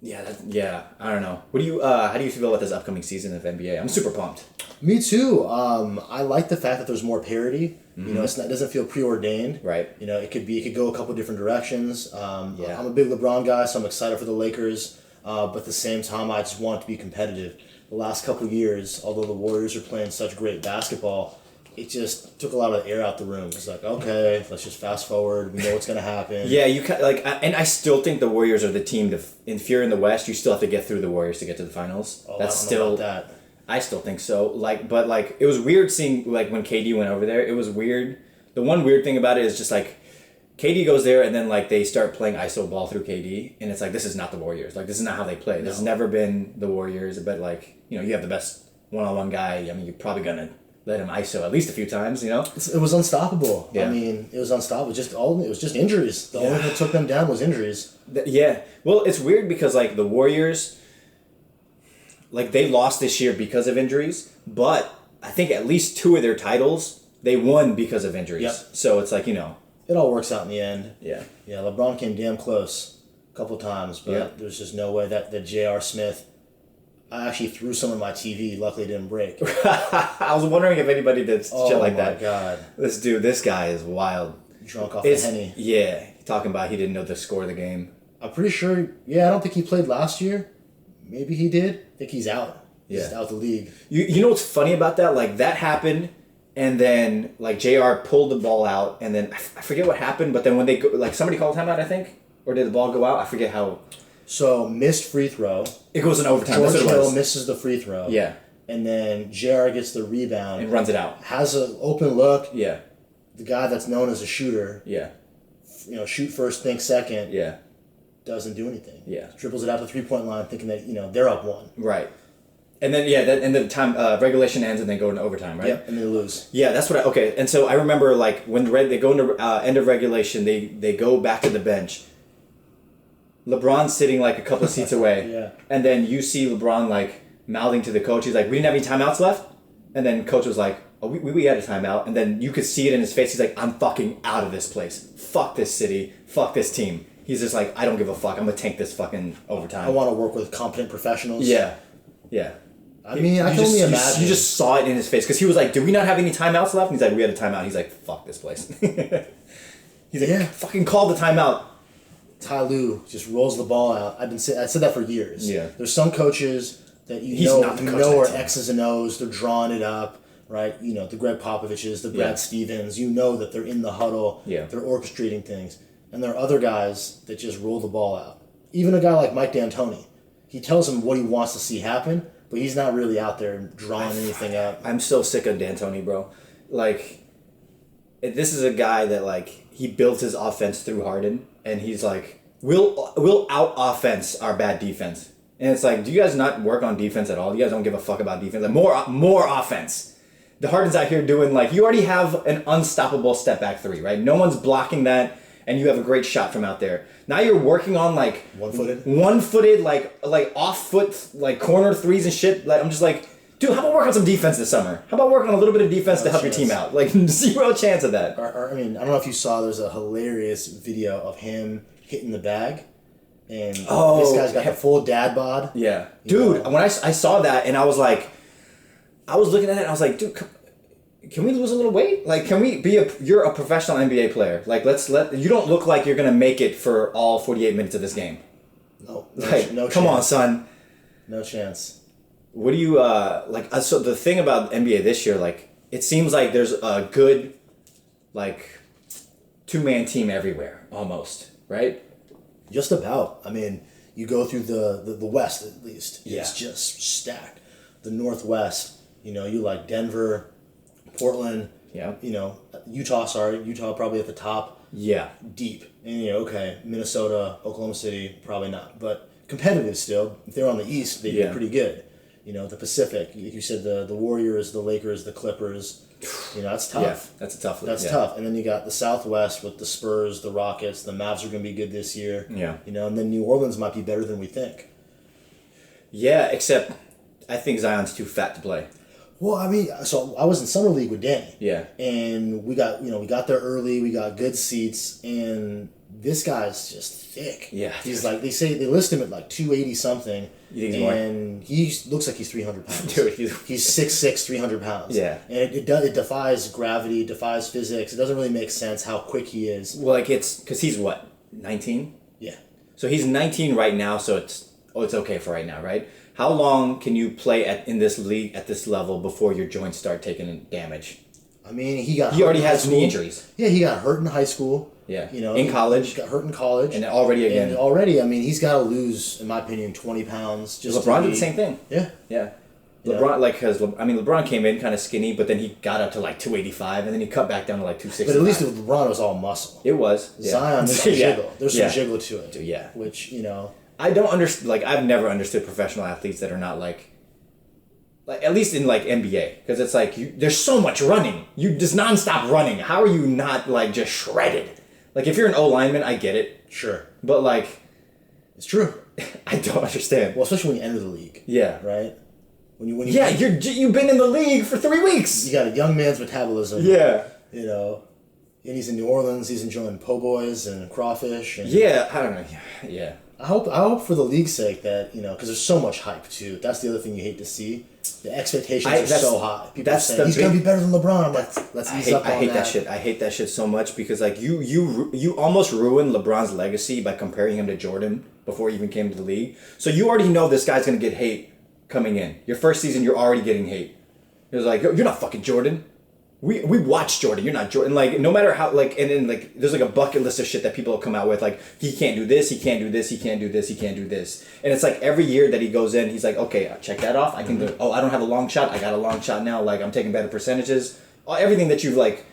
I don't know. What do you? How do you feel about this upcoming season of NBA? I'm super pumped. Me too. I like the fact that there's more parity. It doesn't feel preordained. Right. It could go a couple different directions. I'm a big LeBron guy, so I'm excited for the Lakers. But at the same time, I just want it to be competitive. The last couple of years, although the Warriors are playing such great basketball, it just took a lot of air out the room. It's like, okay, let's just fast forward. We know what's going to happen. Yeah, and I still think the Warriors are the team if you're in the West, you still have to get through the Warriors to get to the finals. Oh, that's still that. I still think so. But it was weird seeing, like, when KD went over there. It was weird. The one weird thing about it is just, like, KD goes there and then, like, they start playing ISO ball through KD, and it's like, this is not the Warriors. Like, this is not how they play. No. This has never been the Warriors. But, like, you have the best one-on-one guy. I mean, you're probably gonna let him ISO at least a few times. It was unstoppable. Yeah. I mean, it was unstoppable. It was just injuries. The only thing that took them down was injuries. Yeah. Well, it's weird because, like, the Warriors, like, they lost this year because of injuries, but I think at least 2 of their titles they won because of injuries. Yep. So it's like, it all works out in the end. Yeah. Yeah, LeBron came damn close a couple times, but there's just no way that J.R. Smith. I actually threw some on my TV. Luckily, it didn't break. I was wondering if anybody did shit like that. Oh my God! This guy is wild. Drunk off the Henny. Yeah, talking about he didn't know the score of the game. I'm pretty sure. Yeah, I don't think he played last year. Maybe he did. I think he's out. Yeah. He's out the league. You know what's funny about that? Like, that happened, and then, like, JR pulled the ball out, and then, I forget what happened, but then when they go, like, somebody called timeout, I think? Or did the ball go out? I forget how. So, missed free throw. It goes in overtime. George That's what it Hill was. misses the free throw. Yeah. And then JR gets the rebound. And runs it out. Has an open look. Yeah. The guy that's known as a shooter. Yeah. Shoot first, think second. Yeah. Doesn't do anything. Yeah. Dribbles it out the 3-point line thinking that, they're up 1. Right. And then, and the time, regulation ends and they go into overtime, right? Yep, and they lose. Yeah, that's what okay. And so I remember, like, when they go into end of regulation, they go back to the bench. LeBron's sitting, like, a couple of seats away. Yeah. And then you see LeBron, like, mouthing to the coach. He's like, we didn't have any timeouts left? And then coach was like, oh, we had a timeout. And then you could see it in his face. He's like, I'm fucking out of this place. Fuck this city. Fuck this team. He's just like, I don't give a fuck. I'm going to tank this fucking overtime. I want to work with competent professionals. Yeah. Yeah. I mean, I can only imagine. You just saw it in his face. Because he was like, did we not have any timeouts left? And he's like, we had a timeout. He's like, fuck this place. He's like, fucking call the timeout. Ty Lue just rolls the ball out. I said that for years. Yeah. There's some coaches that you know are X's and O's. They're drawing it up, right? The Greg Popoviches, the Brad Stevens. You know that they're in the huddle. Yeah. They're orchestrating things. And there are other guys that just roll the ball out. Even a guy like Mike D'Antoni. He tells him what he wants to see happen, but he's not really out there drawing anything up. I'm so sick of D'Antoni, bro. Like, this is a guy that, like, he built his offense through Harden, and he's like, we'll out-offense our bad defense. And it's like, do you guys not work on defense at all? You guys don't give a fuck about defense? Like, more offense. The Harden's out here doing, like, you already have an unstoppable step-back 3, right? No one's blocking that, and you have a great shot from out there. Now you're working on, like... One-footed, like off-foot, like, corner threes and shit. Like, I'm just like, dude, how about work on some defense this summer? How about working on a little bit of defense to help your team out? Like, 0 chance of that. I mean, I don't know if you saw, there's a hilarious video of him hitting the bag. And this guy's got the full dad bod. Yeah. Dude, when I saw that, and I was like... I was looking at it, and I was like, dude... Can we lose a little weight? Like, can we you're a professional NBA player. Like, you don't look like you're going to make it for all 48 minutes of this game. No chance. Come on, son. No chance. What do you, so the thing about NBA this year, like, it seems like there's a good, like, 2-man team everywhere, almost, right? Just about. I mean, you go through the West, at least. Yeah. It's just stacked. The Northwest, you like Denver... Portland, Utah probably at the top. Yeah. Deep. And, Minnesota, Oklahoma City, probably not. But competitive still. If they're on the East, they'd be pretty good. The Pacific, like you said, the Warriors, the Lakers, the Clippers. That's tough. Yeah, that's a tough one. That's tough. And then you got the Southwest with the Spurs, the Rockets. The Mavs are going to be good this year. Yeah. And then New Orleans might be better than we think. Yeah, except I think Zion's too fat to play. Well, I mean, so I was in summer league with Danny. Yeah. And we got there early. We got good seats, and this guy's just thick. Yeah. He's like they list him at like 280 something. You think and he looks like he's 300 pounds. Dude, he's 6'6", 300 pounds. Yeah. And it defies gravity, defies physics. It doesn't really make sense how quick he is. Well, like it's because he's what 19. Yeah. So he's 19 right now. So it's okay for right now, right? How long can you play in this league at this level before your joints start taking damage? I mean, he already has knee injuries. Yeah, he got hurt in high school. Yeah, in college. He got hurt in college. And already again. And already, I mean, he's got to lose, in my opinion, 20 pounds. LeBron did the same thing. Yeah. Yeah. LeBron came in kind of skinny, but then he got up to like 285, and then he cut back down to like 265. But at least with LeBron, it was all muscle. It was. Yeah. Zion, there's some jiggle. There's some jiggle to it. Yeah. Which, I don't understand. Like, I've never understood professional athletes that are not like at least in like NBA, because it's like there's so much running. You just nonstop running. How are you not like just shredded? Like, if you're an O lineman, I get it. Sure. But like, it's true. I don't understand. Well, especially when you enter the league. Yeah. Right. You've been in the league for 3 weeks. You got a young man's metabolism. Yeah. You know, and he's in New Orleans. He's enjoying po' boys and crawfish. And I don't know. Yeah. I hope for the league's sake that, because there's so much hype too. That's the other thing you hate to see. The expectations are so high. People are saying he's gonna be better than LeBron. I'm like, let's ease up on that. I hate that shit. I hate that shit so much because like you almost ruined LeBron's legacy by comparing him to Jordan before he even came to the league. So you already know this guy's gonna get hate coming in. Your first season, you're already getting hate. It was like, you're not fucking Jordan. We watched Jordan. You're not Jordan. Like, no matter how, like, and then, like, there's, like, a bucket list of shit that people will come out with. Like, he can't do this, he can't do this, he can't do this, he can't do this. And it's like every year that he goes in, he's like, okay, check that off. I can do, I don't have a long shot. I got a long shot now. Like, I'm taking better percentages. Everything that you've, like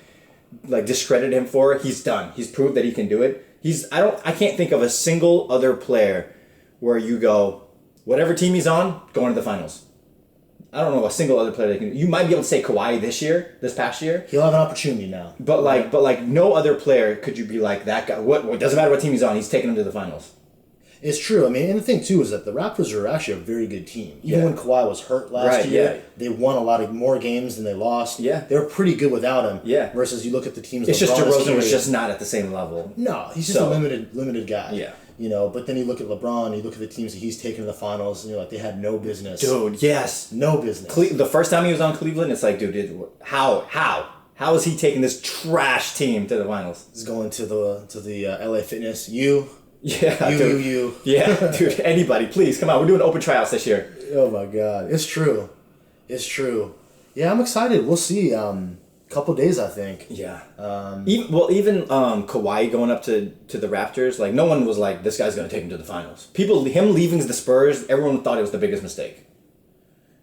discredited him for, he's done. He's proved that he can do it. I can't think of a single other player where you go, whatever team he's on, going to the finals. I don't know a single other player that can. You might be able to say Kawhi this past year. He'll have an opportunity now. But no other player could you be like that guy. What doesn't matter what team he's on, he's taking him to the finals. It's true. I mean, and the thing too is that the Raptors are actually a very good team. Even when Kawhi was hurt last year, they won a lot of more games than they lost. Yeah, they were pretty good without him. Yeah. Versus you look at the teams. It's just DeRozan was just not at the same level. No, he's just a limited guy. Yeah. But then you look at LeBron, you look at the teams that he's taken to the finals, and you're like, they had no business. Dude, yes. No business. The first time he was on Cleveland, it's like, dude, how is he taking this trash team to the finals? He's going to the LA Fitness. You. You. Yeah, dude, anybody, please, come on. We're doing open tryouts this year. Oh, my God. It's true. Yeah, I'm excited. We'll see. Couple days, I think. Yeah. Even Kawhi going up to the Raptors, like no one was like, this guy's gonna take him to the finals. Him leaving the Spurs, everyone thought it was the biggest mistake.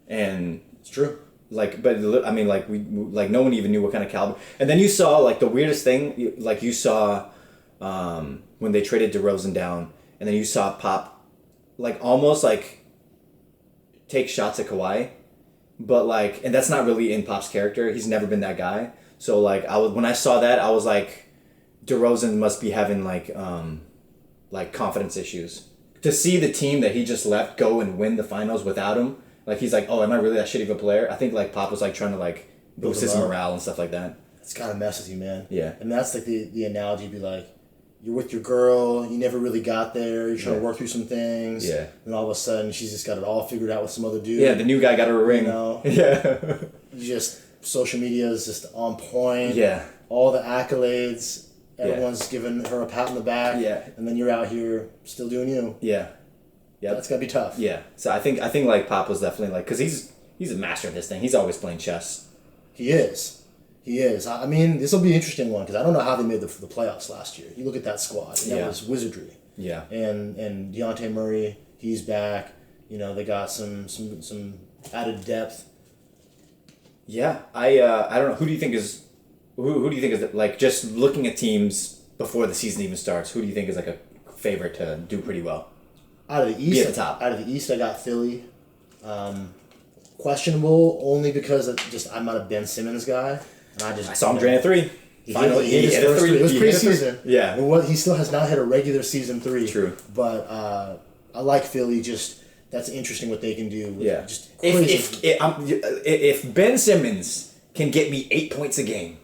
And it's true. But I mean, no one even knew what kind of caliber. And then you saw like the weirdest thing, you saw when they traded DeRozan down, and then you saw Pop, almost take shots at Kawhi. But and that's not really in Pop's character. He's never been that guy. So when I saw that, I was like, DeRozan must be having confidence issues. To see the team that he just left go and win the finals without him, he's like, oh, am I really that shitty of a player? I think Pop was trying to boost his morale and stuff like that. It's kind of messes you, man. Yeah. And that's the analogy. Be like, you're with your girl, you never really got there, you're trying to work through some things. Yeah. And all of a sudden, she's just got it all figured out with some other dude. Yeah, the new guy got her a ring. Yeah. Social media is just on point. Yeah. All the accolades, everyone's giving her a pat on the back. Yeah. And then you're out here still doing you. Yeah. Yeah. That's gotta be tough. Yeah. So I think Pop was definitely because he's a master of this thing. He's always playing chess. He is. I mean, this will be an interesting one because I don't know how they made the playoffs last year. You look at that squad, and that was wizardry. Yeah. And Dejounte Murray, he's back. They got some added depth. Yeah, I don't know. Who do you think is just looking at teams before the season even starts? Who do you think is a favorite to do pretty well? Out of the East, be at the top. Out of the East, I got Philly. Questionable only because I'm not a Ben Simmons guy. And I saw him drain a three. Finally, he hit his first three. It was preseason. Yeah. He still has not hit a regular season three. True. But I like Philly. That's interesting what they can do. Yeah. Just crazy. If Ben Simmons can get me 8 points a game,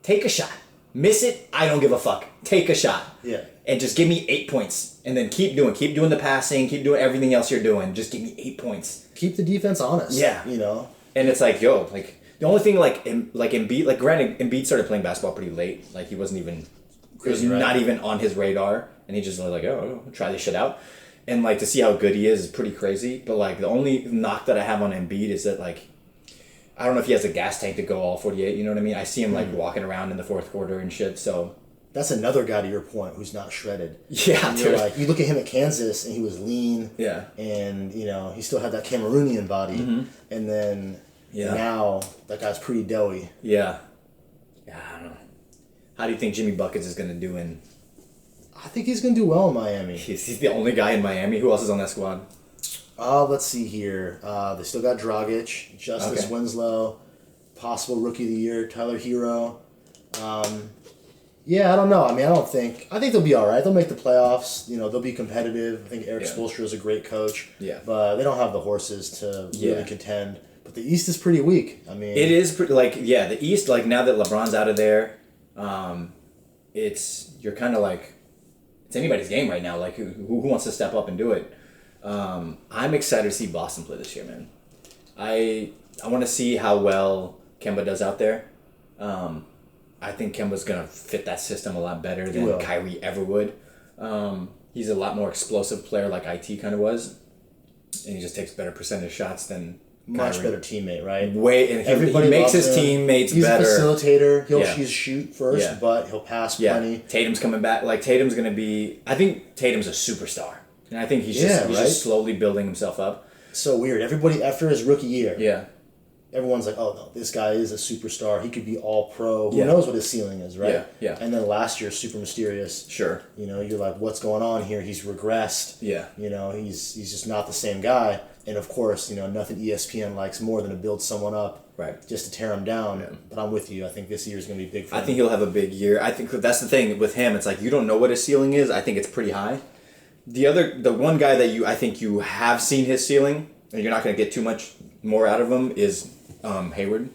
take a shot. Miss it, I don't give a fuck. Take a shot. Yeah. And just give me 8 points. And then keep doing the passing, keep doing everything else you're doing. Just give me 8 points. Keep the defense honest. Yeah. And it's the only thing Embiid, granted, Embiid started playing basketball pretty late. He wasn't even, not even on his radar. And he just was I'll try this shit out. And to see how good he is pretty crazy. But the only knock that I have on Embiid is that I don't know if he has a gas tank to go all 48. You know what I mean? I see him walking around in the fourth quarter and shit. So that's another guy to your point who's not shredded. Yeah, dude. You look at him at Kansas and he was lean. Yeah. And he still had that Cameroonian body. Mm-hmm. And then now that guy's pretty doughy. Yeah. Yeah, I don't know. How do you think Jimmy Buckets is gonna do in? I think he's going to do well in Miami. He's the only guy in Miami. Who else is on that squad? Let's see here. They still got Dragic, Justice Winslow, possible Rookie of the Year, Tyler Hero. Yeah, I don't know. I mean, I think they'll be all right. They'll make the playoffs. You know, they'll be competitive. I think Eric Spoelstra is a great coach. Yeah. But they don't have the horses to really contend. But the East is pretty weak. I mean, it is pretty, the East, now that LeBron's out of there, you're kind of like, it's anybody's game right now. Like, who wants to step up and do it? I'm excited to see Boston play this year, man. I want to see how well Kemba does out there. I think Kemba's going to fit that system a lot better than Kyrie ever would. He's a lot more explosive player like IT kind of was. And he just takes better percentage shots than much Kyrie. Better teammate, right? Everybody makes his teammates better. He's a facilitator. He'll shoot first, but he'll pass plenty. Tatum's coming back. Tatum's going to be... I think Tatum's a superstar. And I think he's just slowly building himself up. So weird. Everybody, after his rookie year... Yeah. Everyone's like, oh, no, this guy is a superstar. He could be all pro. Who knows what his ceiling is, right? Yeah, yeah. And then last year, super mysterious. Sure. You know, you're like, what's going on here? He's regressed. Yeah. You know, he's just not the same guy. And of course, you know, nothing ESPN likes more than to build someone up. Right. Just to tear him down. Yeah. But I'm with you. I think this year is going to be big for him. I think he'll have a big year. I think that's the thing with him. It's like, you don't know what his ceiling is. I think it's pretty high. The one guy that I think you have seen his ceiling, and you're not going to get too much more out of him, is Hayward.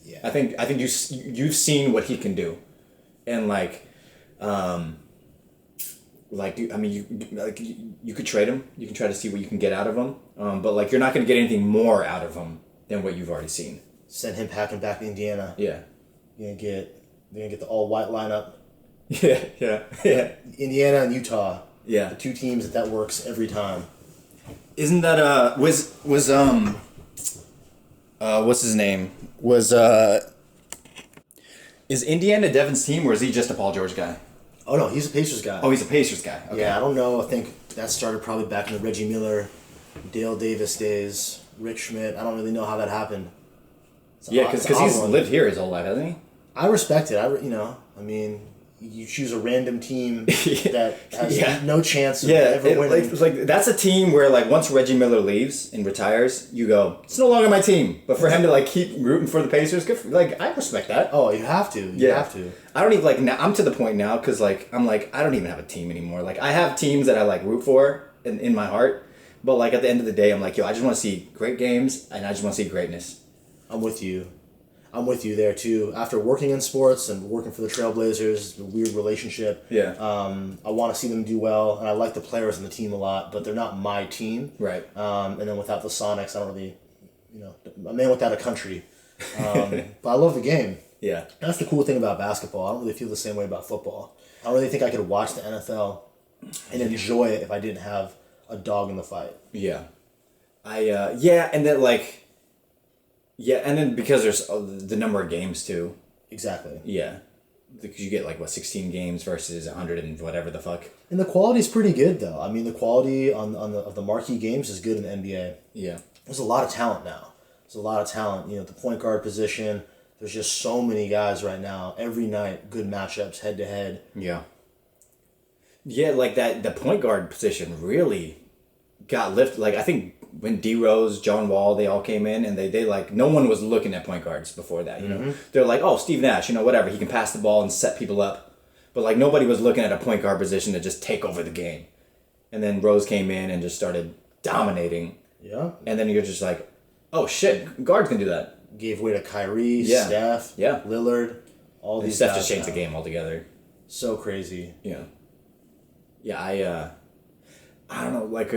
Yeah. I think you've seen what he can do, and you could trade him. You can try to see what you can get out of him, but you're not going to get anything more out of him than what you've already seen. Send him packing back to Indiana. Yeah. They're gonna get the all white lineup. Yeah. Indiana and Utah. Yeah. The two teams that works every time. Isn't that what's his name? Is Indiana Devin's team, or is he just a Paul George guy? Oh no, he's a Pacers guy. Oh, he's a Pacers guy. Okay. Yeah, I don't know. I think that started probably back in the Reggie Miller, Dale Davis days. Rick Schmidt. I don't really know how that happened. Because he's lived here his whole life, hasn't he? I respect it. You choose a random team that has no chance of ever winning. That's a team where once Reggie Miller leaves and retires, you go, it's no longer my team. But for him to keep rooting for the Pacers, good I respect that. Oh, you have to. You have to. I don't even now. I'm to the point now because I don't even have a team anymore. I have teams that I root for in my heart, but at the end of the day, I'm I just want to see great games and I just want to see greatness. I'm with you. I'm with you there too. After working in sports and working for the Trailblazers, a weird relationship. Yeah. I want to see them do well, and I like the players on the team a lot, but they're not my team. Right. And then without the Sonics, I don't really, a man without a country. But I love the game. Yeah. That's the cool thing about basketball. I don't really feel the same way about football. I don't really think I could watch the NFL and enjoy it if I didn't have a dog in the fight. Yeah. And then because there's the number of games too. Exactly. Yeah. Because you get 16 games versus 100 and whatever the fuck. And the quality's pretty good though. I mean, the quality of the marquee games is good in the NBA. Yeah. There's a lot of talent now. There's a lot of talent. The point guard position. There's just so many guys right now. Every night, good matchups head to head. Yeah. Yeah, the point guard position really got lifted. I think when D Rose, John Wall, they all came in and they no one was looking at point guards before that. They're oh, Steve Nash, whatever, he can pass the ball and set people up, but nobody was looking at a point guard position to just take over the game. And then Rose came in and just started dominating. Yeah. And then you're just oh shit, guards can do that. Gave way to Kyrie, Steph, Lillard, all these. Steph guys just changed now. the game altogether. So crazy. Yeah. Yeah, I don't know, what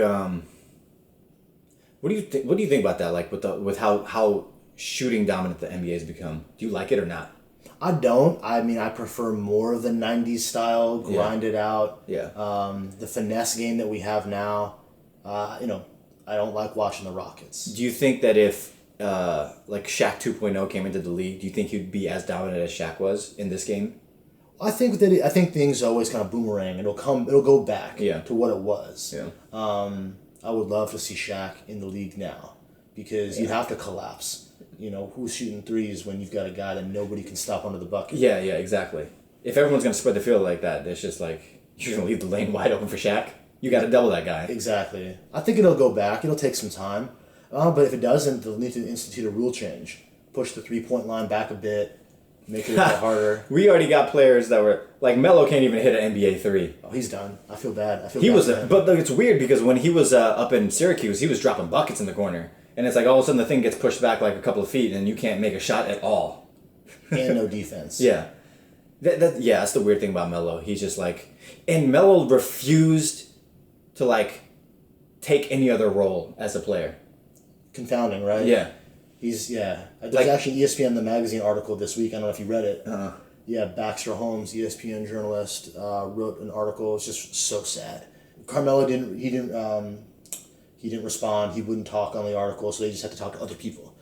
do you think? What do you think about that? With how shooting dominant the NBA has become. Do you like it or not? I don't. I prefer more of the '90s style, grind it out. Yeah. The finesse game that we have now. I don't like watching the Rockets. Do you think that if Shaq 2.0 came into the league, do you think he'd be as dominant as Shaq was in this game? I think things always kind of boomerang. It'll go back to what it was. Yeah. I would love to see Shaq in the league now because you'd have to collapse. Who's shooting threes when you've got a guy that nobody can stop under the bucket? Yeah, exactly. If everyone's going to spread the field like that, it's just you're going to leave the lane wide open for Shaq. You got to double that guy. Exactly. I think it'll go back. It'll take some time. But if it doesn't, they'll need to institute a rule change. Push the 3-point line back a bit. make it a bit harder. We already got players that were like Melo can't even hit an NBA three. Oh, he's done. I feel bad. But it's weird because when he was up in Syracuse, he was dropping buckets in the corner, and it's like all of a sudden the thing gets pushed back like a couple of feet, and you can't make a shot at all. And no defense. Yeah. That's the weird thing about Melo. He's just like, and Melo refused to like take any other role as a player. Confounding, right? Yeah. There's actually ESPN The Magazine article this week. I don't know if you read it. Yeah, Baxter Holmes, ESPN journalist, wrote an article. It's just so sad. Carmelo didn't respond. He wouldn't talk on the article, so they just had to talk to other people,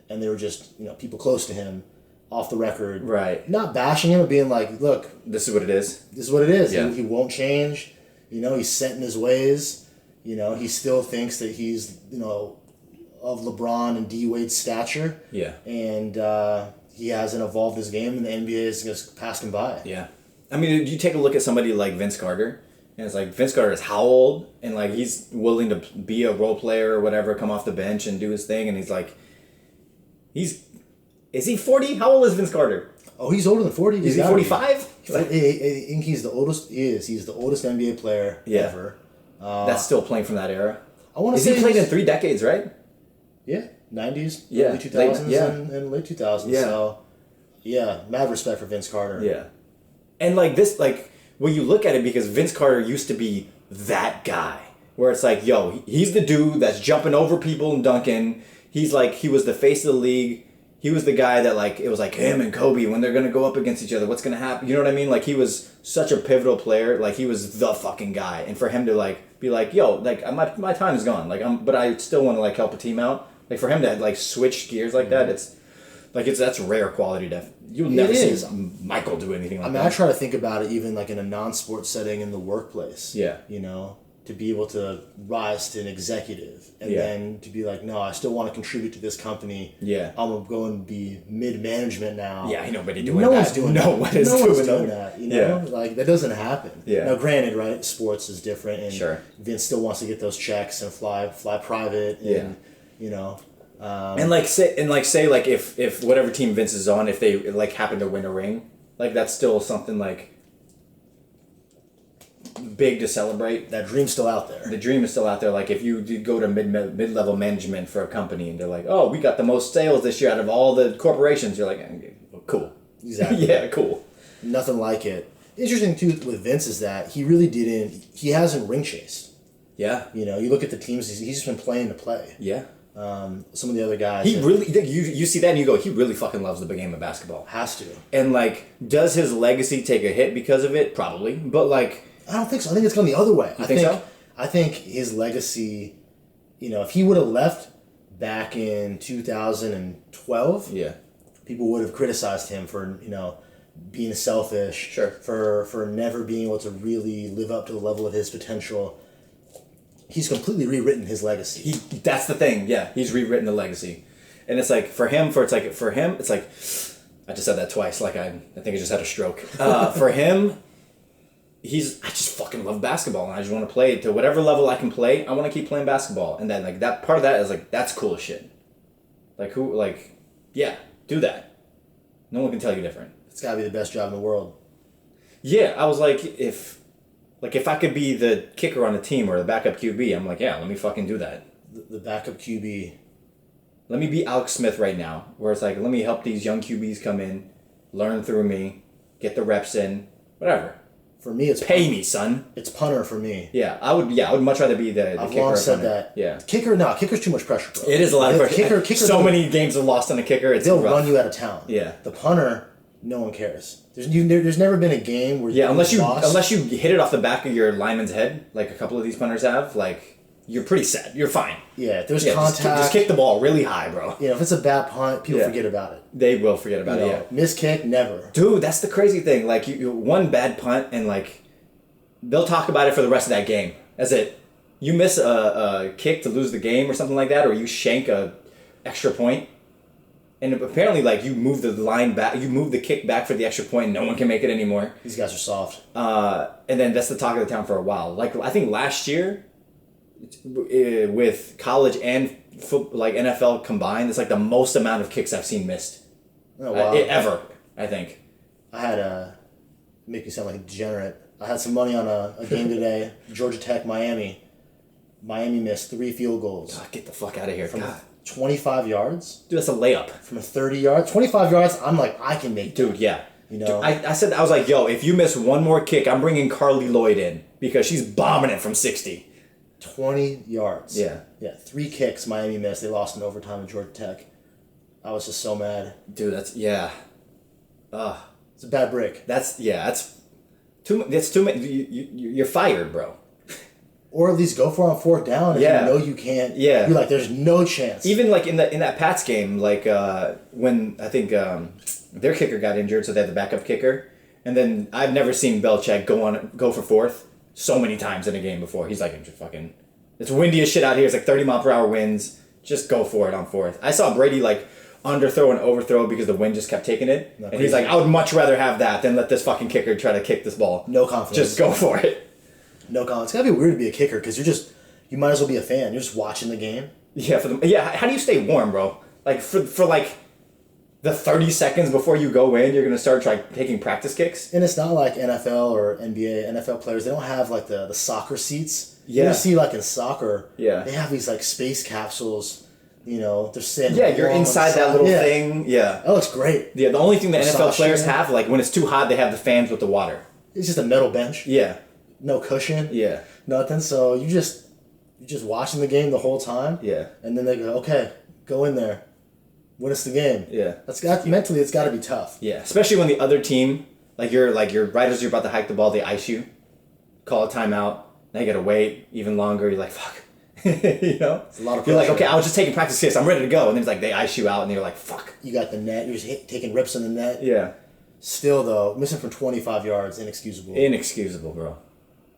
and they were just people close to him. Off the record, right? Not bashing him, but being like, "Look, this is what it is. This is what it is. Yeah. He won't change. He's set in his ways. He still thinks that he's of LeBron and D Wade's stature. Yeah, and he hasn't evolved his game, and the NBA is just passed him by. Yeah, I mean, you take a look at somebody like Vince Carter, and it's like Vince Carter is how old, and like he's willing to be a role player or whatever, come off the bench and do his thing, and he's like, Is he 40? How old is Vince Carter? Oh, he's older than 40. Is he 45? I think he's the oldest. He is. He's the oldest NBA player ever. That's still playing from that era. I want to say he played in 3 decades, right? Yeah, 90s, yeah, early 2000s, and late 2000s. Yeah. So, yeah, mad respect for Vince Carter. Yeah, and like this, like when you look at it, because Vince Carter used to be that guy, where it's like, yo, he's the dude that's jumping over people and dunking. He was the face of the league. He was the guy that, like, it was like him and Kobe when they're going to go up against each other. What's going to happen? You know what I mean? Like, he was such a pivotal player. Like, he was the fucking guy. And for him to, like, be like, yo, like, my time is gone. Like, but I still want to, like, help a team out. Like, for him to, like, switch gears like that, that's rare quality. You'll never see Michael do anything like that. I mean, I try to think about it even, like, in a non-sports setting in the workplace. Yeah. To be able to rise to an executive and then to be like, no, I still want to contribute to this company. Yeah. I'm going to go and be mid-management now. Yeah, ain't nobody doing that. No one's doing that. Yeah. Like, that doesn't happen. Yeah. Now, granted, right, sports is different. And sure. Vince still wants to get those checks and fly private. And, and say if whatever team Vince is on, if they, like, happen to win a ring, like, that's still something, like, big to celebrate. That dream's still out there. The dream is still out there. Like, if you go to mid-level management for a company and they're like, oh, we got the most sales this year out of all the corporations, you're like, cool. Exactly. Yeah, cool. Nothing like it. Interesting too with Vince is that he hasn't ring chased. Yeah. You look at the teams, he's just been playing to play. Yeah. Some of the other guys. You see that and you go, he really fucking loves the game of basketball. Has to. And, like, does his legacy take a hit because of it? Probably. But, like, I don't think so. I think it's gone the other way. You think so? I think his legacy, if he would have left back in 2012, people would have criticized him for, being selfish, sure, for never being able to really live up to the level of his potential. He's completely rewritten his legacy. That's the thing. Yeah, he's rewritten the legacy, and it's like for him, it's like I just said that twice. Like I think I just had a stroke. For him. I just fucking love basketball and I just want to play to whatever level I can play. I want to keep playing basketball. And then like that part of that is like, that's cool as shit. Like do that. No one can tell you different. It's gotta be the best job in the world. Yeah. I was like, if I could be the kicker on the team or the backup QB, I'm like, yeah, let me fucking do that. The backup QB. Let me be Alex Smith right now, where it's like, let me help these young QBs come in, learn through me, get the reps in, whatever. For me, it's pay me, son. It's punter for me. Yeah, I would much rather be the I've kicker. long said punter. that. Yeah, kicker's too much pressure, bro. It is a lot of pressure. Kicker. So many games are lost on a kicker. They'll run you out of town. Yeah, the punter, no one cares. There's never been a game where unless you hit it off the back of your lineman's head, like a couple of these punters have, like. You're pretty set. You're fine. Yeah, there's contact. Just kick the ball really high, bro. If it's a bad punt, people forget about it. They will forget about it, yeah. Miss kick, never. Dude, that's the crazy thing. Like, you one bad punt, and, like, they'll talk about it for the rest of that game. That's it. You miss a kick to lose the game or something like that, or you shank a extra point, and apparently, like, you move the line back, you move the kick back for the extra point, and no one can make it anymore. These guys are soft. And then that's the talk of the town for a while. Like, I think last year, with college and NFL combined, it's like the most amount of kicks I've seen missed. Oh, wow. Ever. I think. I had make me sound like a degenerate. I had some money on a game today. Georgia Tech, Miami. Miami missed 3 field goals. God, get the fuck out of here. From God. 25 yards. Dude, that's a layup. From 30 yards. 25 yards, I'm like, I can make Dude, that. yeah. You know? Dude, I was like, yo, if you miss one more kick, I'm bringing Carly Lloyd in because she's bombing it from 60. 20 yards. Yeah. Yeah, 3 kicks Miami missed. They lost in overtime at Georgia Tech. I was just so mad. Dude, it's a bad break. That's too much. You're fired, bro. Or at least go for it on 4th down if you know you can't. Yeah. You're like, there's no chance. Even like in that Pats game, like when I think their kicker got injured, so they had the backup kicker, and then I've never seen Belichick go for 4th so many times in a game before. He's like, it's windy as shit out here. It's like 30-mile-per-hour winds. Just go for it on 4th. I saw Brady like underthrow and overthrow because the wind just kept taking it, and he's like, I would much rather have that than let this fucking kicker try to kick this ball. No confidence. Just go for it. No confidence. It's gotta be weird to be a kicker because you might as well be a fan. You're just watching the game. Yeah, how do you stay warm, bro? Like for like the 30 seconds before you go in, you're gonna start taking practice kicks. And it's not like NFL or NBA. NFL players, they don't have like the soccer seats. Yeah. You see like in soccer, yeah, they have these like space capsules. You know, they're sitting. Yeah, you're inside that little thing. Yeah, that looks great. Yeah, the only thing the NFL players have, like when it's too hot, they have the fans with the water. It's just a metal bench. Yeah. No cushion. Yeah. Nothing. So you're just watching the game the whole time. Yeah. And then they go, okay, go in there, win us the game. Yeah. Mentally, it's got to be tough. Yeah, especially when the other team, you're right as you're about to hike the ball, they ice you, call a timeout. Now you gotta wait even longer. You're like, fuck. You know. It's a lot of pressure. You're like, okay, I was just taking practice kicks. I'm ready to go, and then it's like they ice you out, and you're like, fuck. You got the net. You're just taking rips in the net. Yeah. Still though, missing from 25 yards, inexcusable. Inexcusable, bro.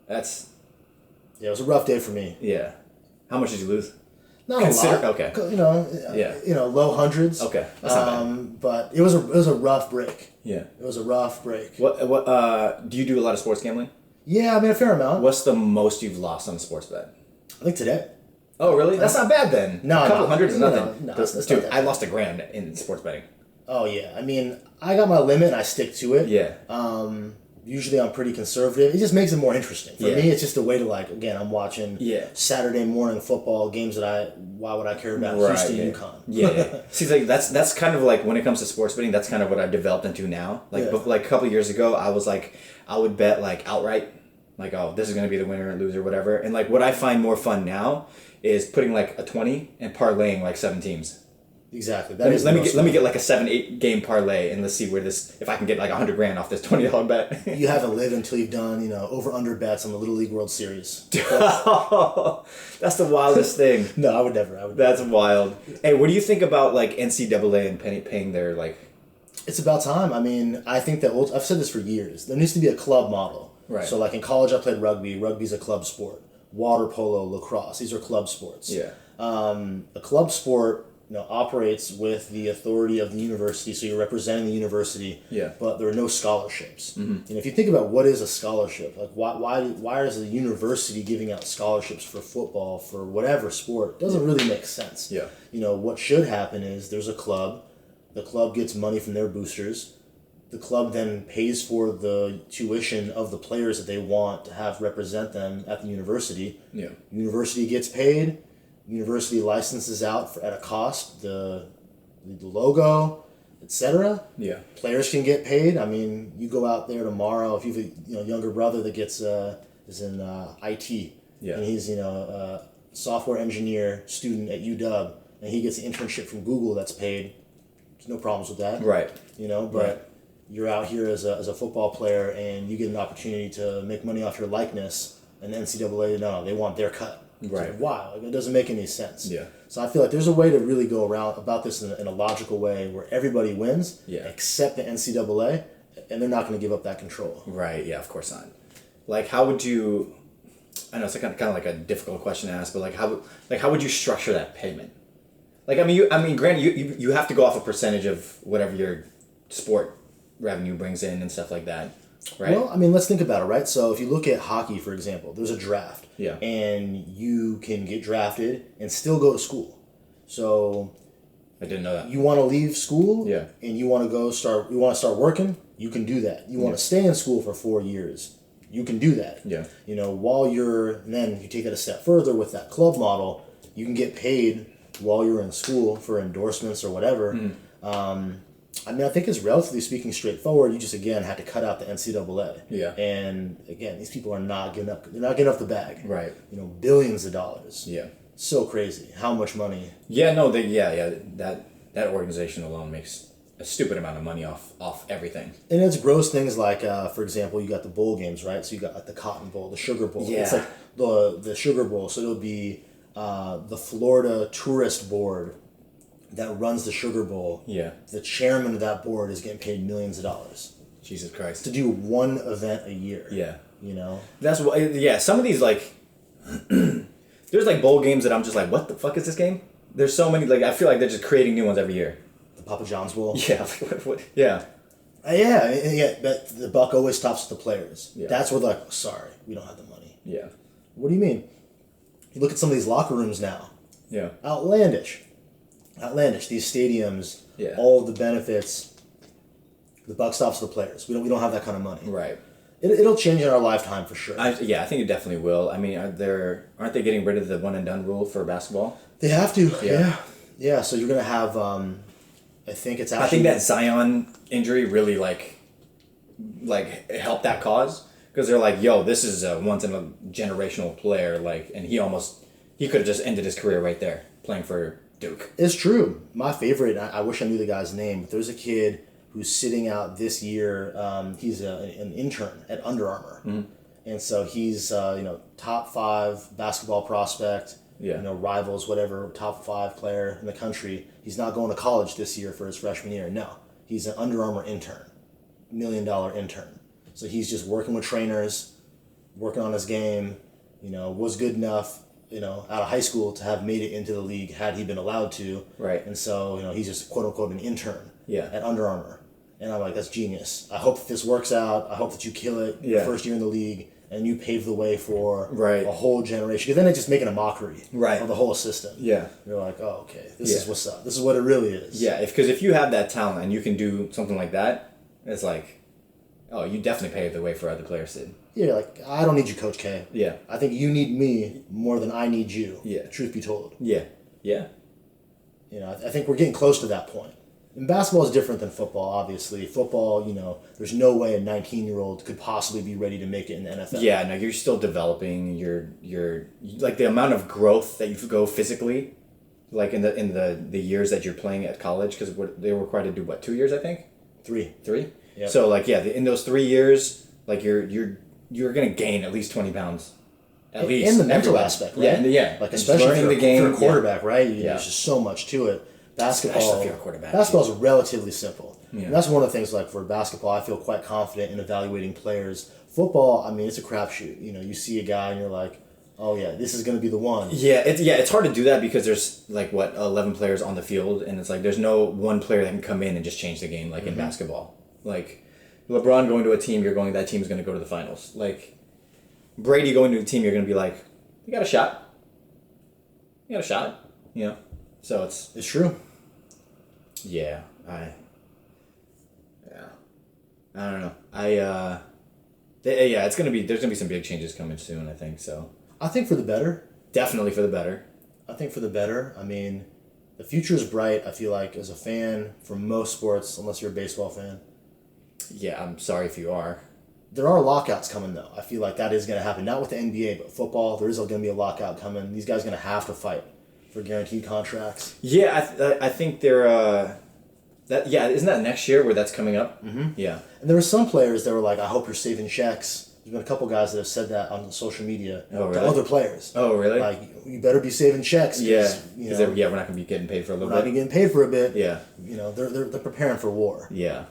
That's. Yeah, it was a rough day for me. Yeah. How much did you lose? Not a lot. Okay. You know, low hundreds. Okay. That's not bad. But it was a rough break. Yeah. It was a rough break. What do you do a lot of sports gambling? Yeah, I mean a fair amount. What's the most you've lost on a sports bet? I think today. Oh, really? That's not bad then. No, a couple hundred is nothing. No, dude, I lost $1,000 in sports betting. Oh yeah, I mean I got my limit and I stick to it. Yeah. Usually I'm pretty conservative. It just makes it more interesting. For me, it's just a way to I'm watching Saturday morning football games why would I care about Houston, UConn? Yeah. See, that's kind of like when it comes to sports betting, that's kind of what I've developed into now. But a couple of years ago, I was like, I would bet outright, oh, this is going to be the winner or loser or whatever. And what I find more fun now is putting a 20 and parlaying 7 teams. Exactly. Let me get a 7-8 game parlay and let's see if I can get $100,000 off this $20 bet. You haven't lived until you've done over under bets on the Little League World Series. That's the wildest thing. No, I would never. That's wild. Hey, what do you think about NCAA and paying their It's about time. I mean, I think that I've said this for years. There needs to be a club model. Right. So in college, I played rugby. Rugby's a club sport. Water polo, lacrosse. These are club sports. Yeah. A club sport. Operates with the authority of the university, so you're representing the university. Yeah. But there are no scholarships. Mm-hmm. If you think about what is a scholarship, why is the university giving out scholarships for football, for whatever sport? It doesn't really make sense. Yeah. What should happen is there's a club. The club gets money from their boosters. The club then pays for the tuition of the players that they want to have represent them at the university. Yeah. University gets paid. University licenses out at a cost the logo, etc. Yeah. Players can get paid. I mean, you go out there tomorrow if you have a younger brother that is in IT. Yeah. And he's a software engineer student at UW and he gets an internship from Google that's paid. There's no problems with that. Right. But you're out here as a football player and you get an opportunity to make money off your likeness, and the NCAA, no, they want their cut. Right. Wow, it doesn't make any sense. Yeah. So I feel like there's a way to really go around about this in a logical way where everybody wins, except the NCAA, and they're not going to give up that control. Right. Yeah. Of course not. How would you? I know it's kind of like a difficult question to ask, but how would you structure that payment? Granted, you have to go off a percentage of whatever your sport revenue brings in and stuff like that. Right. Well, let's think about it, right? So if you look at hockey, for example, there's a draft. Yeah. And you can get drafted and still go to school. So I didn't know that. You want to leave school, yeah, and you want to start working, you can do that. You want to stay in school for 4 years, you can do that. Yeah. You know, and then you take it a step further with that club model, you can get paid while you're in school for endorsements or whatever. I mean, I think it's relatively speaking straightforward. You just, again, had to cut out the NCAA. Yeah. And, again, these people are not getting up. They're not getting up the bag. Right. You know, billions of dollars. Yeah. So crazy. How much money? Yeah, no, that organization alone makes a stupid amount of money off everything. And it's gross things like, for example, you got the bowl games, right? So you got like the Cotton Bowl, the Sugar Bowl. Yeah. It's like the Sugar Bowl. So it'll be the Florida Tourist Board that runs the Sugar Bowl. Yeah. The chairman of that board is getting paid millions of dollars. Jesus Christ. To do one event a year. Yeah. You know? That's what, yeah, some of these, like, there's, like, bowl games that I'm just like, what the fuck is this game? There's so many, like, I feel like they're just creating new ones every year. The Papa John's Bowl? Yeah, like, what? Yeah. Yeah, but the buck always stops with the players. Yeah. That's where they're like, sorry, we don't have the money. Yeah. What do you mean? You look at some of these locker rooms now. Yeah. Outlandish. These stadiums, yeah. all of the benefits, the buck stops with the players. We don't have that kind of money. Right. It'll change in our lifetime for sure. I think it definitely will. I mean, aren't they getting rid of the one and done rule for basketball? They have to. Yeah. So you're gonna have. I think it's actually. I think that Zion injury really like helped that cause, because they're like, yo, this is a once in a generational player, like, and he could have just ended his career right there playing for Duke. It's true. My favorite. I wish I knew the guy's name. But there's a kid who's sitting out this year. He's an intern at Under Armour, and so he's top 5 basketball prospect. Yeah. Rivals, whatever, top 5 player in the country. He's not going to college this year for his freshman year. No, he's an Under Armour intern, $1 million intern. So he's just working with trainers, working on his game. Was good enough. Out of high school to have made it into the league had he been allowed to. Right. And so, he's just quote unquote an intern at Under Armour. And I'm like, that's genius. I hope that this works out. I hope that you kill it your first year in the league and you pave the way for a whole generation. Because then it's just making a mockery of the whole system. Yeah. You're like, oh, okay, this is what's up. This is what it really is. Yeah, because if you have that talent and you can do something like that, it's like, oh, you definitely pave the way for other players to. Yeah, like, I don't need you, Coach K. Yeah. I think you need me more than I need you. Yeah. Truth be told. Yeah. Yeah. I think we're getting close to that point. And basketball is different than football, obviously. Football, there's no way a 19-year-old could possibly be ready to make it in the NFL. Yeah, no, you're still developing. You're like the amount of growth that you go physically, like in the years that you're playing at college, because they were required to do 2 years, I think. 3. Yep. So in those 3 years, like you're gonna gain at least 20 pounds. At least. And the mental aspect, right? Yeah. Like, especially the game. For a quarterback, right? There's just so much to it. Basketball, if you're a quarterback. Basketball's relatively simple. Yeah. And that's one of the things, like, for basketball, I feel quite confident in evaluating players. Football, I mean, it's a crapshoot. You see a guy and you're like, oh yeah, this is going to be the one. Yeah, it's hard to do that because there's 11 players on the field, and it's like there's no one player that can come in and just change the game, like in basketball. Like LeBron going to a team, that team's going to go to the finals. Like Brady going to a team, you're going to be like, you got a shot. So it's true. Yeah, I don't know. There's gonna be some big changes coming soon, I think. So I think for the better. Definitely for the better. I think for the better. I mean, the future is bright. I feel like as a fan for most sports, unless you're a baseball fan. Yeah, I'm sorry if you are. There are lockouts coming though. I feel like that is going to happen. Not with the NBA, but football. There is going to be a lockout coming. These guys are going to have to fight for guaranteed contracts. Yeah, I think they're isn't that next year where that's coming up? Mm-hmm. Yeah. And there were some players that were like, I hope you're saving checks. There's been a couple guys that have said that on social media to other players. Oh, really? Like, you better be saving checks. Yeah. We're not going to be getting paid for a little bit. We're not going to get paid for a bit. Yeah. They're preparing for war. Yeah.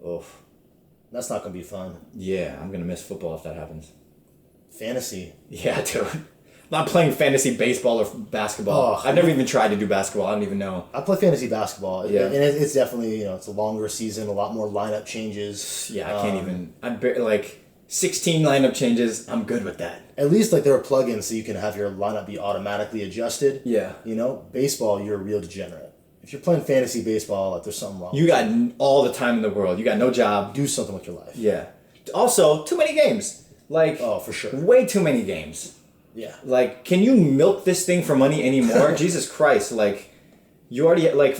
Oof. That's not going to be fun. Yeah, I'm going to miss football if that happens. Fantasy. Yeah, dude. Not playing fantasy baseball or basketball. Oh, I've never even tried to do basketball. I don't even know. I play fantasy basketball. Yeah. And it's definitely, it's a longer season, a lot more lineup changes. Yeah, I can't even. I'm 16 lineup changes. I'm good with that. At least, there are plugins so you can have your lineup be automatically adjusted. Yeah. Baseball, you're a real degenerate. if you're playing fantasy baseball, like there's something wrong. You got all the time in the world. You got no job. Do something with your life. Yeah. Also, too many games. Like, oh, for sure. Way too many games. Yeah. Like, can you milk this thing for money anymore? Jesus Christ! Like, you already like.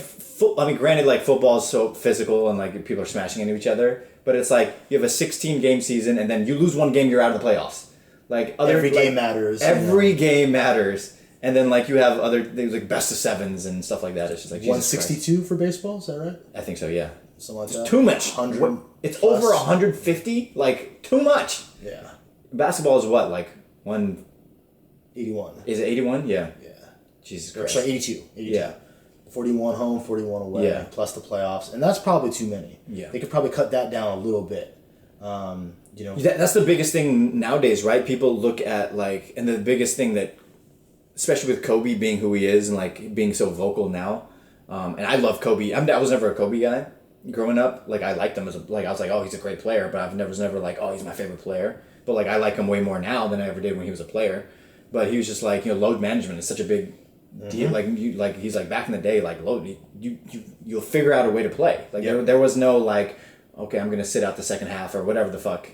I mean, granted, like football is so physical and like people are smashing into each other, but it's like you have a 16-game season and then you lose one game, you're out of the playoffs. Like every game matters. Every game matters, and then like you have other things like best of sevens and stuff like that. It's just like 162 for baseball. Is that right? I think so. Yeah. Something like that. Too much. 100. It's plus. Over 150. Like too much. Yeah. Basketball is what, like 81. Is it 81? Yeah. Yeah. Jesus Christ. Sorry, 82. 82. Yeah. 41 home, 41 away, plus the playoffs, and that's probably too many. Yeah. They could probably cut that down a little bit. You know. That's the biggest thing nowadays, right? People look at like, and the biggest thing that, especially with Kobe being who he is and like being so vocal now, and I love Kobe. I was never a Kobe guy growing up. Like I liked him as I was like, oh, he's a great player, but I was never like, oh, he's my favorite player. But like I like him way more now than I ever did when he was a player. But he was just like, load management is such a big deal. Like he's like back in the day, like load you'll figure out a way to play. Like there was no like, okay, I'm gonna sit out the second half or whatever the fuck.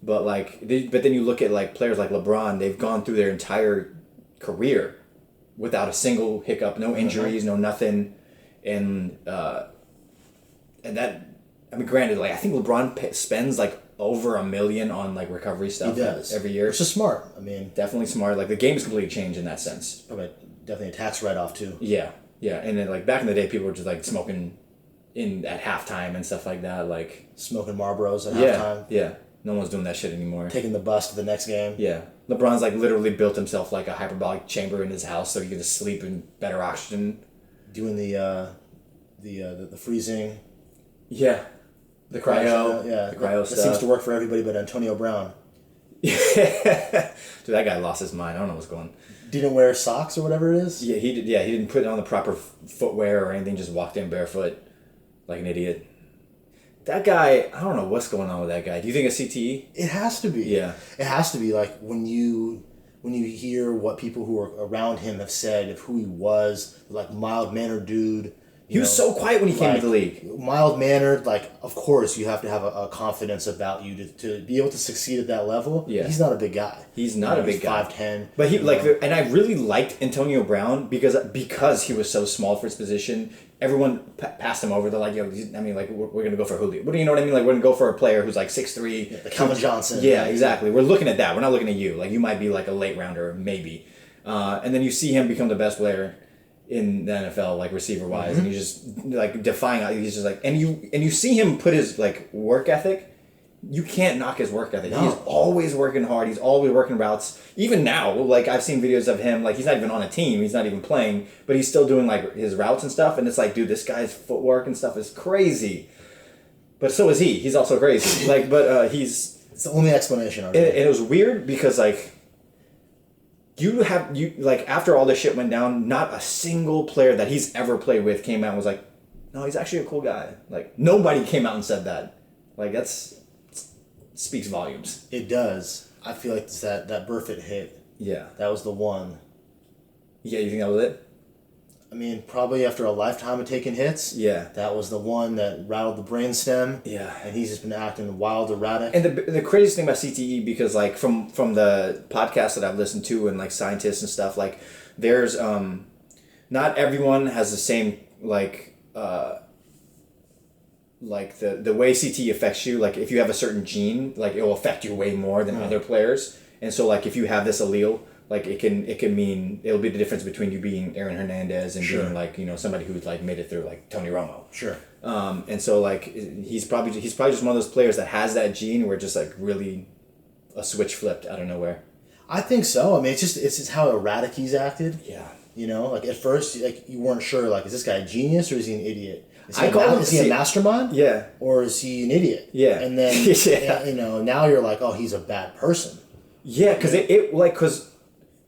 But like, but then you look at like players like LeBron, they've gone through their entire career without a single hiccup, no injuries, no nothing, and that, I mean, granted, like I think LeBron spends like over $1 million on like recovery stuff. He does every year, which is smart. I mean, definitely smart. Like the game's completely changed in that sense. Probably definitely a tax write-off too. Yeah, and then like back in the day, people were just like smoking at halftime and stuff like that, like smoking Marlboros at halftime. Yeah. No one's doing that shit anymore. Taking the bus to the next game. Yeah. LeBron's like literally built himself like a hyperbolic chamber in his house so he can just sleep in better oxygen. Doing the freezing. Yeah. The cryo. The cryo stuff. That seems to work for everybody but Antonio Brown. Dude, that guy lost his mind. I don't know what's going on. Didn't wear socks or whatever it is? Yeah, he did. Yeah, he didn't put on the proper footwear or anything, just walked in barefoot like an idiot. That guy, I don't know what's going on with that guy. Do you think it's CTE? It has to be. Yeah. It has to be. Like when you hear what people who are around him have said of who he was, like mild-mannered dude. He was so quiet when he came to the league. Mild-mannered, like, of course you have to have a confidence about you to be able to succeed at that level. Yeah. He's not a big guy. He's not a big guy. 5'10". But he and I really liked Antonio Brown because he was so small for his position. Everyone passed him over. They're like, yo, I mean, like, we're going to go for Julio. What do you know what I mean? Like, we're going to go for a player who's like 6'3". Yeah, like Calvin Johnson. Yeah, exactly. We're looking at that. We're not looking at you. Like, you might be like a late rounder, maybe. And then you see him become the best player in the NFL, like receiver wise, and he's just like defying. He's just like, and you see him put his like work ethic. You can't knock his work ethic. No. He's always working hard. He's always working routes. Even now, like I've seen videos of him. Like he's not even on a team. He's not even playing, but he's still doing like his routes and stuff. And it's like, dude, this guy's footwork and stuff is crazy. But so is he. He's also crazy. Like, but he's. It's the only explanation. And it was weird because like. You like after all this shit went down, not a single player that he's ever played with came out and was like, no, he's actually a cool guy. Like nobody came out and said that. Like speaks volumes. It does. I feel like it's that Burfitt hit. Yeah. That was the one. Yeah, you think that was it? I mean, probably after a lifetime of taking hits. Yeah. That was the one that rattled the brainstem. Yeah. And he's just been acting wild, erratic. And the craziest thing about CTE, because like from the podcasts that I've listened to and like scientists and stuff, like there's not everyone has the same like the way CTE affects you. Like if you have a certain gene, like it will affect you way more than other players. And so like if you have this allele, like it can mean it'll be the difference between you being Aaron Hernandez and being like somebody who's like made it through like Tony Romo. Sure. And so like he's probably just one of those players that has that gene where just like really a switch flipped out of nowhere. I think so. I mean, it's just how erratic he's acted. Yeah. Like at first, like you weren't sure. Like, is this guy a genius or is he an idiot? Is he a mastermind? Yeah. Or is he an idiot? Yeah. And then now you're like, oh, he's a bad person. Yeah, because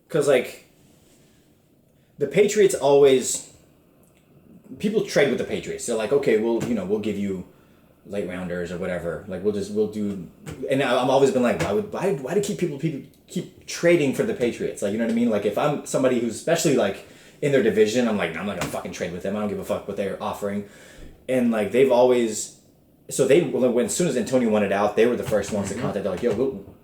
because like the Patriots always people trade with the Patriots. They're like, okay, we'll give you late rounders or whatever. Like we'll do. And I've always been like, why do people keep trading for the Patriots? Like, you know what I mean? Like if I'm somebody who's especially like in their division. I'm like, no, I'm not gonna fucking trade with them. I don't give a fuck what they're offering. And like they've always, so they when as soon as Antonio wanted out, they were the first ones to contact. They're like, yo,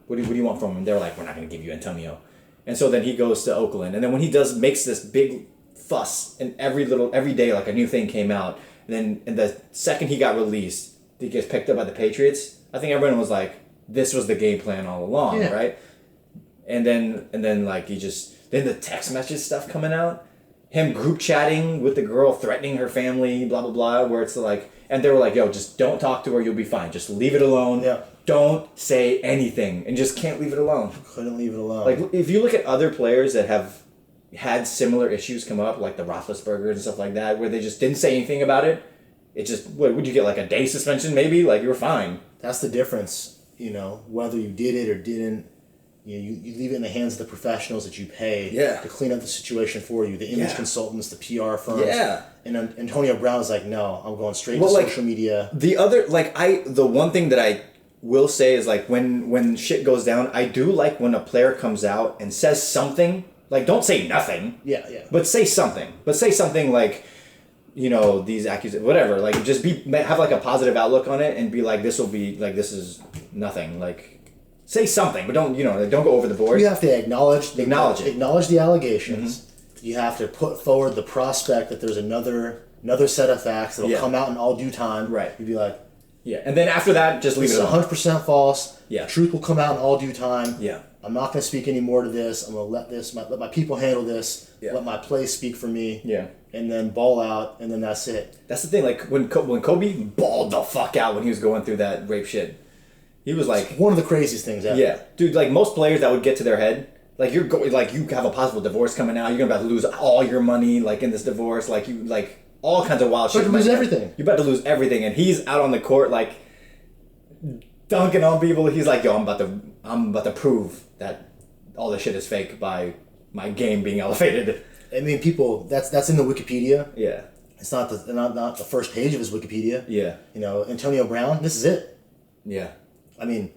what do you want from him? And they're like, we're not gonna give you Antonio. And so then he goes to Oakland, and then when he makes this big fuss, and every day like a new thing came out, and then the second he got released, he gets picked up by the Patriots. I think everyone was like, this was the game plan all along, right? And then like then the text message stuff coming out, him group chatting with the girl, threatening her family, blah blah blah, where it's like, and they were like, yo, just don't talk to her, you'll be fine, just leave it alone. Don't say anything, and just can't leave it alone. Couldn't leave it alone. Like, if you look at other players that have had similar issues come up, like the Roethlisbergers and stuff like that, where they just didn't say anything about it, it just, what would you get, like a day suspension maybe? Like, you were fine. That's the difference, whether you did it or didn't. You leave it in the hands of the professionals that you pay to clean up the situation for you, the image consultants, the PR firms. And Antonio Brown is like, no, I'm going straight to social media. The one thing that I will say is, like, when shit goes down, I do like when a player comes out and says something. Like, don't say nothing. But say something. But say something like, these accusations, whatever. Like, just have like a positive outlook on it and be like, this is nothing. Like, say something, but don't go over the board. You have to acknowledge the allegations. Mm-hmm. You have to put forward the prospect that there's another set of facts that'll come out in all due time. Right. You'd be like, and then after that, just leave it alone. 100% false. Yeah. Truth will come out in all due time. Yeah. I'm not going to speak any more to this. I'm going to let my people handle this. Yeah. Let my play speak for me. Yeah. And then ball out, and then that's it. That's the thing. Like, when Kobe balled the fuck out when he was going through that rape shit, he was like, it's one of the craziest things ever. Yeah, dude. Like, most players that would get to their head, like, you have a possible divorce coming out. You're gonna about to lose all your money, like, in this divorce. Like, all kinds of wild shit. You're about to lose everything. You're about to lose everything, and he's out on the court, like, dunking on people. He's like, yo, I'm about to prove that all this shit is fake by my game being elevated. I mean, people, that's in the Wikipedia. Yeah. It's not the first page of his Wikipedia. Yeah. Antonio Brown, this is it. Yeah. I mean,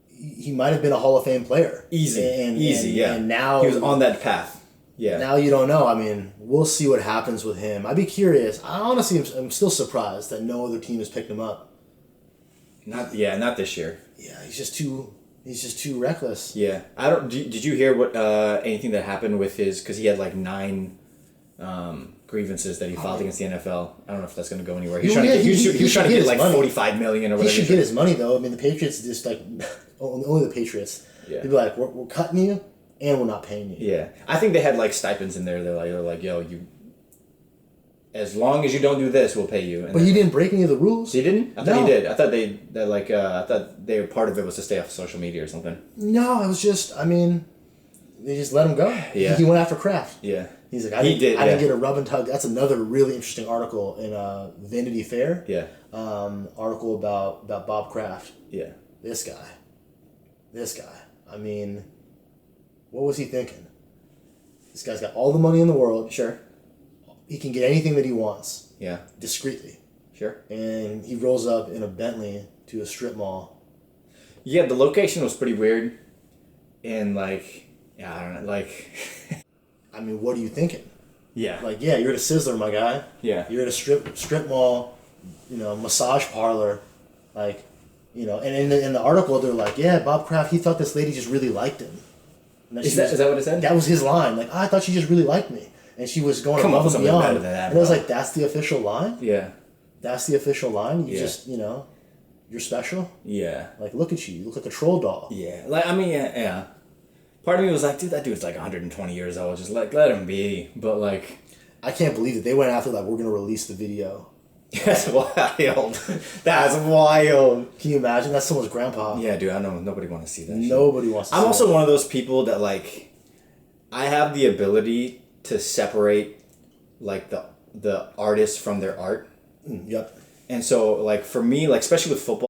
he might have been a Hall of Fame player. Easy. Yeah. And now he was on that path. Yeah. Now you don't know. I mean, we'll see what happens with him. I'd be curious. I honestly am still surprised that no other team has picked him up. Not this year. Yeah, he's just too reckless. Yeah. Did you hear what anything that happened with because he had like 9 grievances that he filed against the NFL. I don't know if that's going to go anywhere. He was trying to get like $45 million or whatever. He should get his money though. I mean, the Patriots just like only the Patriots. Yeah. They'd be like, we're cutting you and we're not paying you. Yeah, I think they had like stipends in there. They're like, yo, as long as you don't do this, we'll pay you. And but he didn't break any of the rules. He didn't? I thought he did. I thought I thought they were part of it was to stay off social media or something. No, it was just. I mean, they just let him go. Yeah. He went after Kraft. Yeah. He's like, I didn't get a rub and tug. That's another really interesting article in Vanity Fair. Yeah. Article about Bob Kraft. Yeah. This guy. I mean, what was he thinking? This guy's got all the money in the world. Sure. He can get anything that he wants. Yeah. Discreetly. Sure. And he rolls up in a Bentley to a strip mall. Yeah, the location was pretty weird. And I don't know, I mean, what are you thinking? Yeah. You're at a Sizzler, my guy. Yeah. You're at a strip mall, massage parlor, and in the article they're like, yeah, Bob Kraft, he thought this lady just really liked him. Is that what it said? That was his line. Like, I thought she just really liked me. And she was going above and beyond. Better than that, and I was like, that's the official line? Yeah. That's the official line? You just, you're special? Yeah. Like, look at you. You look like a troll doll. Yeah. Yeah. Part of me was like, dude, that dude's like 120 years old. Just let him be. But I can't believe that they went after we're going to release the video. That's wild. That's wild. Can you imagine? That's someone's grandpa. Yeah, dude, I know nobody wants to see that. Nobody wants to see I'm also one of those people that I have the ability to separate the artist from their art. Yep. And so for me, especially with football,